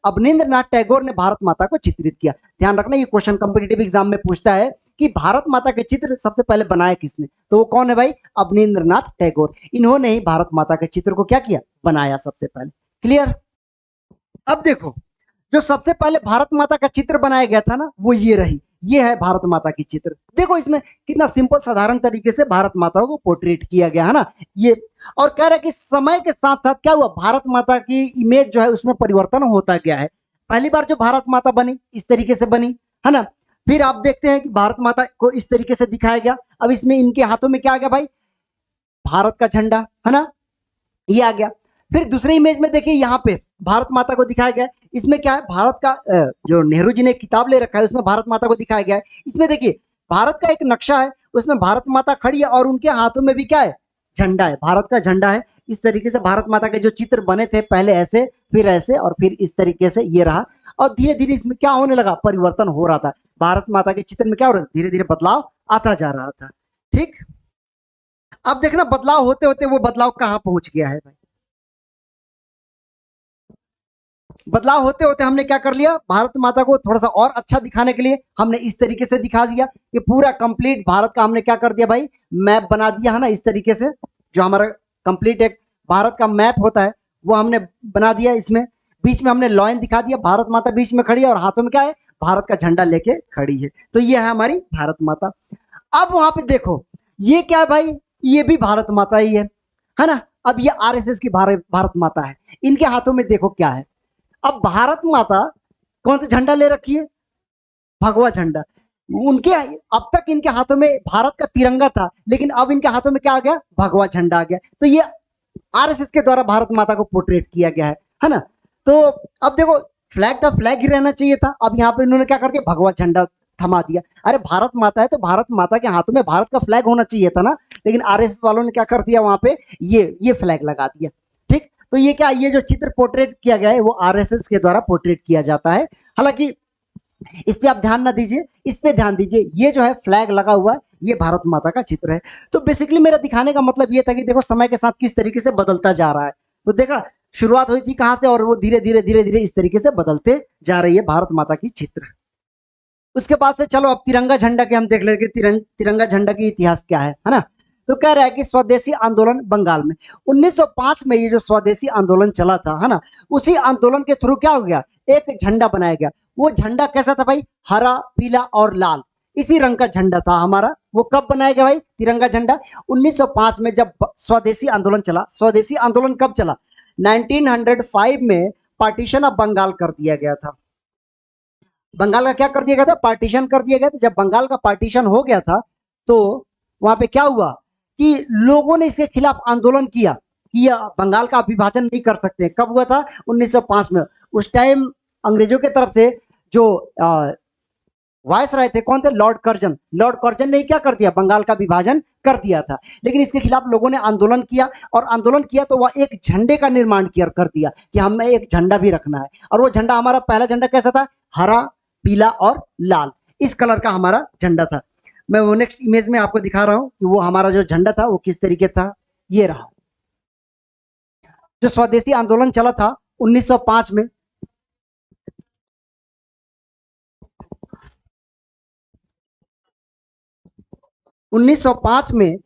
अवनींद्रनाथ टैगोर ने भारत माता को चित्रित किया। ध्यान रखना, ये क्वेश्चन कॉम्पिटिटिव एग्जाम में पूछता है कि भारत माता के चित्र सबसे पहले बनाया किसने, तो वो कौन है भाई, अवनींद्रनाथ टैगोर। इन्होंने ही भारत माता के चित्र को क्या किया, बनाया सबसे पहले। क्लियर। अब देखो, जो सबसे पहले भारत माता का चित्र बनाया गया था ना, वो ये रही, ये है भारत माता की चित्र। देखो इसमें कितना सिंपल साधारण तरीके से भारत माता को पोर्ट्रेट किया गया है ना ये। और कह रहा है कि समय के साथ साथ क्या हुआ, भारत माता की इमेज जो है उसमें परिवर्तन होता गया है। पहली बार जो भारत माता बनी इस तरीके से बनी, है ना। फिर आप देखते हैं कि भारत माता को इस तरीके से दिखाया गया। अब इसमें इनके हाथों में क्या आ गया भाई, भारत का झंडा, है ना, ये आ गया। फिर दूसरे इमेज में देखिए, यहाँ पे भारत माता को दिखाया गया है। इसमें क्या है, भारत का जो नेहरू जी ने किताब ले रखा है उसमें भारत माता को दिखाया गया है। इसमें देखिए भारत का एक नक्शा है, उसमें भारत माता खड़ी है और उनके हाथों में भी क्या है, झंडा है, भारत का झंडा है। इस तरीके से भारत माता के जो चित्र बने थे, पहले ऐसे, फिर ऐसे, और फिर इस तरीके से ये रहा। और धीरे धीरे इसमें क्या होने लगा, परिवर्तन हो रहा था। भारत माता के चित्र में क्या हो रहा था, धीरे धीरे बदलाव आता जा रहा था। ठीक, अब देखना बदलाव होते होते वो बदलाव कहाँ पहुंच गया है भाई। बदलाव होते होते हमने क्या कर लिया, भारत माता को थोड़ा सा और अच्छा दिखाने के लिए हमने इस तरीके से दिखा दिया कि पूरा कंप्लीट भारत का हमने क्या कर दिया भाई, मैप बना दिया, है ना। इस तरीके से जो हमारा कंप्लीट एक भारत का मैप होता है वो हमने बना दिया इसमें। बीच में हमने लॉयन दिखा दिया, भारत माता बीच में खड़ी है और हाथों में क्या है, भारत का झंडा लेके खड़ी है। तो ये है हमारी भारत माता। अब वहां पे देखो ये क्या है भाई, ये भी भारत माता ही है ना। अब ये आरएसएस की भारत माता है, इनके हाथों में देखो क्या है। अब भारत माता कौन सा झंडा ले रखी है, भगवा झंडा। उनके अब तक इनके हाथों में भारत का तिरंगा था, लेकिन अब इनके हाथों में क्या आ गया, भगवा झंडा आ गया। तो ये आरएसएस के द्वारा भारत माता को पोर्ट्रेट किया गया है ना। तो अब देखो फ्लैग था, फ्लैग ही रहना चाहिए था, अब यहाँ पे इन्होंने क्या कर दिया, भगवा झंडा थमा दिया। अरे भारत माता है तो भारत माता के हाथों में भारत का फ्लैग होना चाहिए था ना, लेकिन आरएसएस वालों ने क्या कर दिया, वहां पे ये फ्लैग लगा दिया। ठीक, तो ये क्या, ये जो चित्र पोर्ट्रेट किया गया है वो आरएसएस के द्वारा पोर्ट्रेट किया जाता है। हालांकि इस पे आप ध्यान ना दीजिए, इस पे ध्यान दीजिए, ये जो है फ्लैग लगा हुआ है, ये भारत माता का चित्र है। तो बेसिकली मेरा दिखाने का मतलब ये था कि देखो समय के साथ किस तरीके से बदलता जा रहा है। तो देखा शुरुआत हुई थी कहां से, और वो धीरे धीरे धीरे धीरे इस तरीके से बदलते जा रही है भारत माता की चित्र। उसके बाद से चलो अब तिरंगा झंडा के हम देख लेंगे, तिरंगा झंडा की इतिहास क्या है ना। तो कह रहा है कि स्वदेशी आंदोलन बंगाल में 1905 में ये जो स्वदेशी आंदोलन चला था है ना, उसी आंदोलन के थ्रू क्या हो गया, एक झंडा बनाया गया। वो झंडा कैसा था भाई, हरा पीला और लाल, इसी रंग का झंडा था हमारा। वो कब बनाया गया भाई तिरंगा झंडा, 1905 में जब स्वदेशी आंदोलन चला। स्वदेशी आंदोलन कब चला, 1905 में पार्टीशन ऑफ बंगाल कर दिया गया था। बंगाल का क्या कर दिया गया था, पार्टीशन कर दिया गया था। जब बंगाल का पार्टीशन हो गया था तो वहां पे क्या हुआ कि लोगों ने इसके खिलाफ आंदोलन किया कि बंगाल का विभाजन नहीं कर सकते। कब हुआ था, 1905 में। उस टाइम अंग्रेजों के तरफ से जो वायस राय थे, कौन थे, लॉर्ड कर्जन। लॉर्ड कर्जन ने क्या कर दिया, बंगाल का विभाजन कर दिया था। लेकिन इसके खिलाफ लोगों ने आंदोलन किया, और आंदोलन किया तो वह एक झंडे का निर्माण किया कर दिया कि हमें एक झंडा भी रखना है। और वो झंडा, हमारा पहला झंडा कैसा था, हरा पीला और लाल, इस कलर का हमारा झंडा था। मैं वो नेक्स्ट इमेज में आपको दिखा रहा हूं कि वो हमारा जो झंडा था वो किस तरीके था। ये रहा जो स्वदेशी आंदोलन चला था 1905 में। 1905 में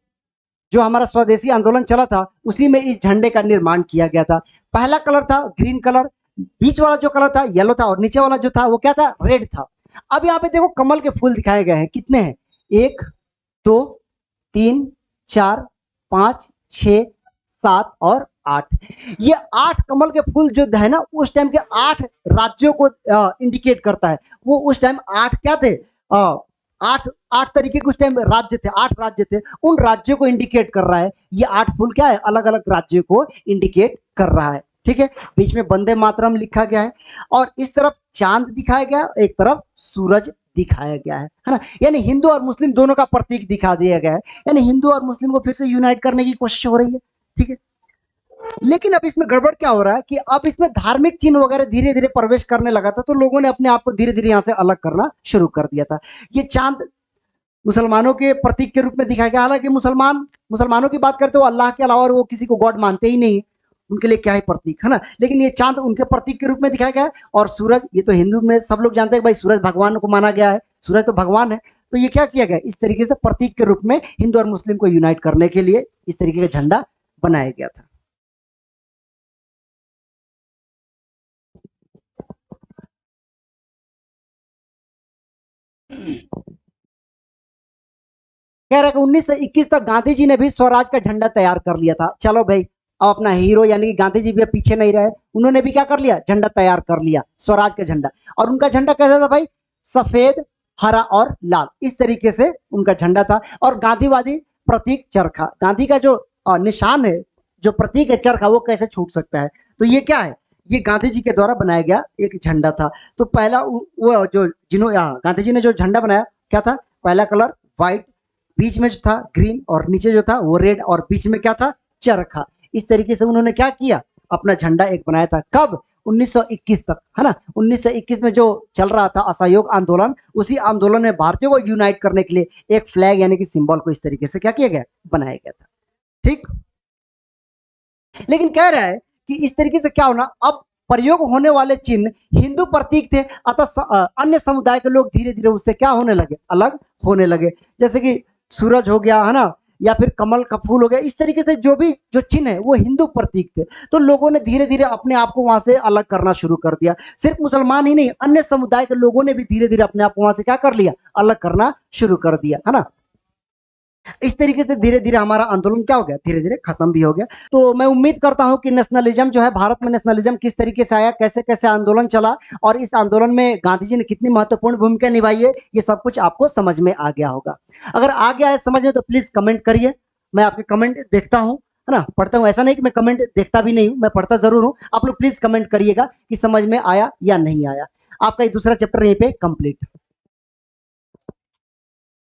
जो हमारा स्वदेशी आंदोलन चला था उसी में इस झंडे का निर्माण किया गया था। पहला कलर था ग्रीन कलर, बीच वाला जो कलर था येलो था, और नीचे वाला जो था वो क्या था, रेड था। अब यहाँ पे देखो कमल के फूल दिखाए गए हैं, कितने हैं, 1 2 3 4 5 6 7 और 8। ये 8 कमल के फूल जो है ना, उस टाइम के 8 राज्यों को इंडिकेट करता है। वो उस टाइम 8 क्या थे, 8 तरीके के उस टाइम राज्य थे, 8 राज्य थे, उन राज्यों को इंडिकेट कर रहा है। ये 8 फूल क्या है, अलग अलग राज्यों को इंडिकेट कर रहा है। ठीक है, बीच में वंदे मातरम लिखा गया है, और इस तरफ चांद दिखाया गया, एक तरफ सूरज दिखाया गया है ना। यानी हिंदू और मुस्लिम दोनों का प्रतीक दिखा दिया गया है, यानी हिंदू और मुस्लिम को फिर से यूनाइट करने की कोशिश हो रही है। ठीक है, लेकिन अब इसमें गड़बड़ क्या हो रहा है कि अब इसमें धार्मिक चिन्ह वगैरह धीरे धीरे प्रवेश करने लगा था, तो लोगों ने अपने आप को धीरे धीरे यहाँ से अलग करना शुरू कर दिया था। ये चांद मुसलमानों के प्रतीक के रूप में दिखाया गया। हालांकि मुसलमानों की बात करते हो, अल्लाह के अलावा वो किसी को गॉड मानते ही नहीं, उनके लिए क्या ही प्रतीक है ना। लेकिन ये चांद उनके प्रतीक के रूप में दिखाया गया है, और सूरज, ये तो हिंदू में सब लोग जानते हैं भाई, सूरज भगवान को माना गया है, सूरज तो भगवान है। तो ये क्या किया गया, इस तरीके से प्रतीक के रूप में हिंदू और मुस्लिम को यूनाइट करने के लिए इस तरीके का झंडा बनाया गया था। कह रहा है कि 1921 तक गांधी जी ने भी स्वराज का झंडा तैयार कर लिया था। चलो भाई, अब अपना हीरो यानी कि गांधी जी भी पीछे नहीं रहे, उन्होंने भी क्या कर लिया, झंडा तैयार कर लिया, स्वराज का झंडा। और उनका झंडा कैसा था भाई, सफेद हरा और लाल, इस तरीके से उनका झंडा था। और गांधीवादी प्रतीक चरखा, गांधी का जो निशान है, जो प्रतीक है चरखा, वो कैसे छूट सकता है। तो ये क्या है, ये गांधी जी के द्वारा बनाया गया एक झंडा था। तो पहला वो जो गांधी जी ने जो झंडा बनाया क्या था, पहला कलर व्हाइट, बीच में जो था ग्रीन, और नीचे जो था वो रेड, और बीच में क्या था, चरखा। इस तरीके से उन्होंने क्या किया, अपना झंडा एक बनाया था। कब, 1921 तक, है ना। 1921 में जो चल रहा था असहयोग आंदोलन, उसी आंदोलन में भारतीयों को यूनाइट करने के लिए एक फ्लैग यानी कि सिंबल को इस तरीके से क्या किया गया, बनाया गया था। ठीक, लेकिन कह रहा है कि इस तरीके से क्या होना, अब प्रयोग होने वाले चिन्ह हिंदू प्रतीक थे, अतः अन्य समुदाय के लोग धीरे धीरे उससे क्या होने लगे, अलग होने लगे। जैसे कि सूरज हो गया, है ना, या फिर कमल का फूल हो गया, इस तरीके से जो भी जो चिन्ह है वो हिंदू प्रतीक थे। तो लोगों ने धीरे धीरे अपने आप को वहां से अलग करना शुरू कर दिया। सिर्फ मुसलमान ही नहीं, अन्य समुदाय के लोगों ने भी धीरे धीरे अपने आप को वहां से क्या कर लिया, अलग करना शुरू कर दिया, है ना। इस तरीके से धीरे धीरे हमारा आंदोलन क्या हो गया, धीरे धीरे खत्म भी हो गया। तो मैं उम्मीद करता हूं कि नेशनलिज्म जो है, भारत में नेशनलिज्म किस तरीके से आया, कैसे कैसे आंदोलन चला और इस आंदोलन में गांधी जी ने कितनी महत्वपूर्ण भूमिका निभाई है, ये सब कुछ आपको समझ में आ गया होगा। अगर आ गया है समझ में तो प्लीज कमेंट करिए, मैं आपके कमेंट देखता हूं, है ना, पढ़ता हूं। ऐसा नहीं कि मैं कमेंट देखता भी नहीं हूं, मैं पढ़ता जरूर हूं। आप लोग प्लीज कमेंट करिएगा कि समझ में आया या नहीं आया। आपका ये दूसरा चैप्टर यहीं पे कंप्लीट।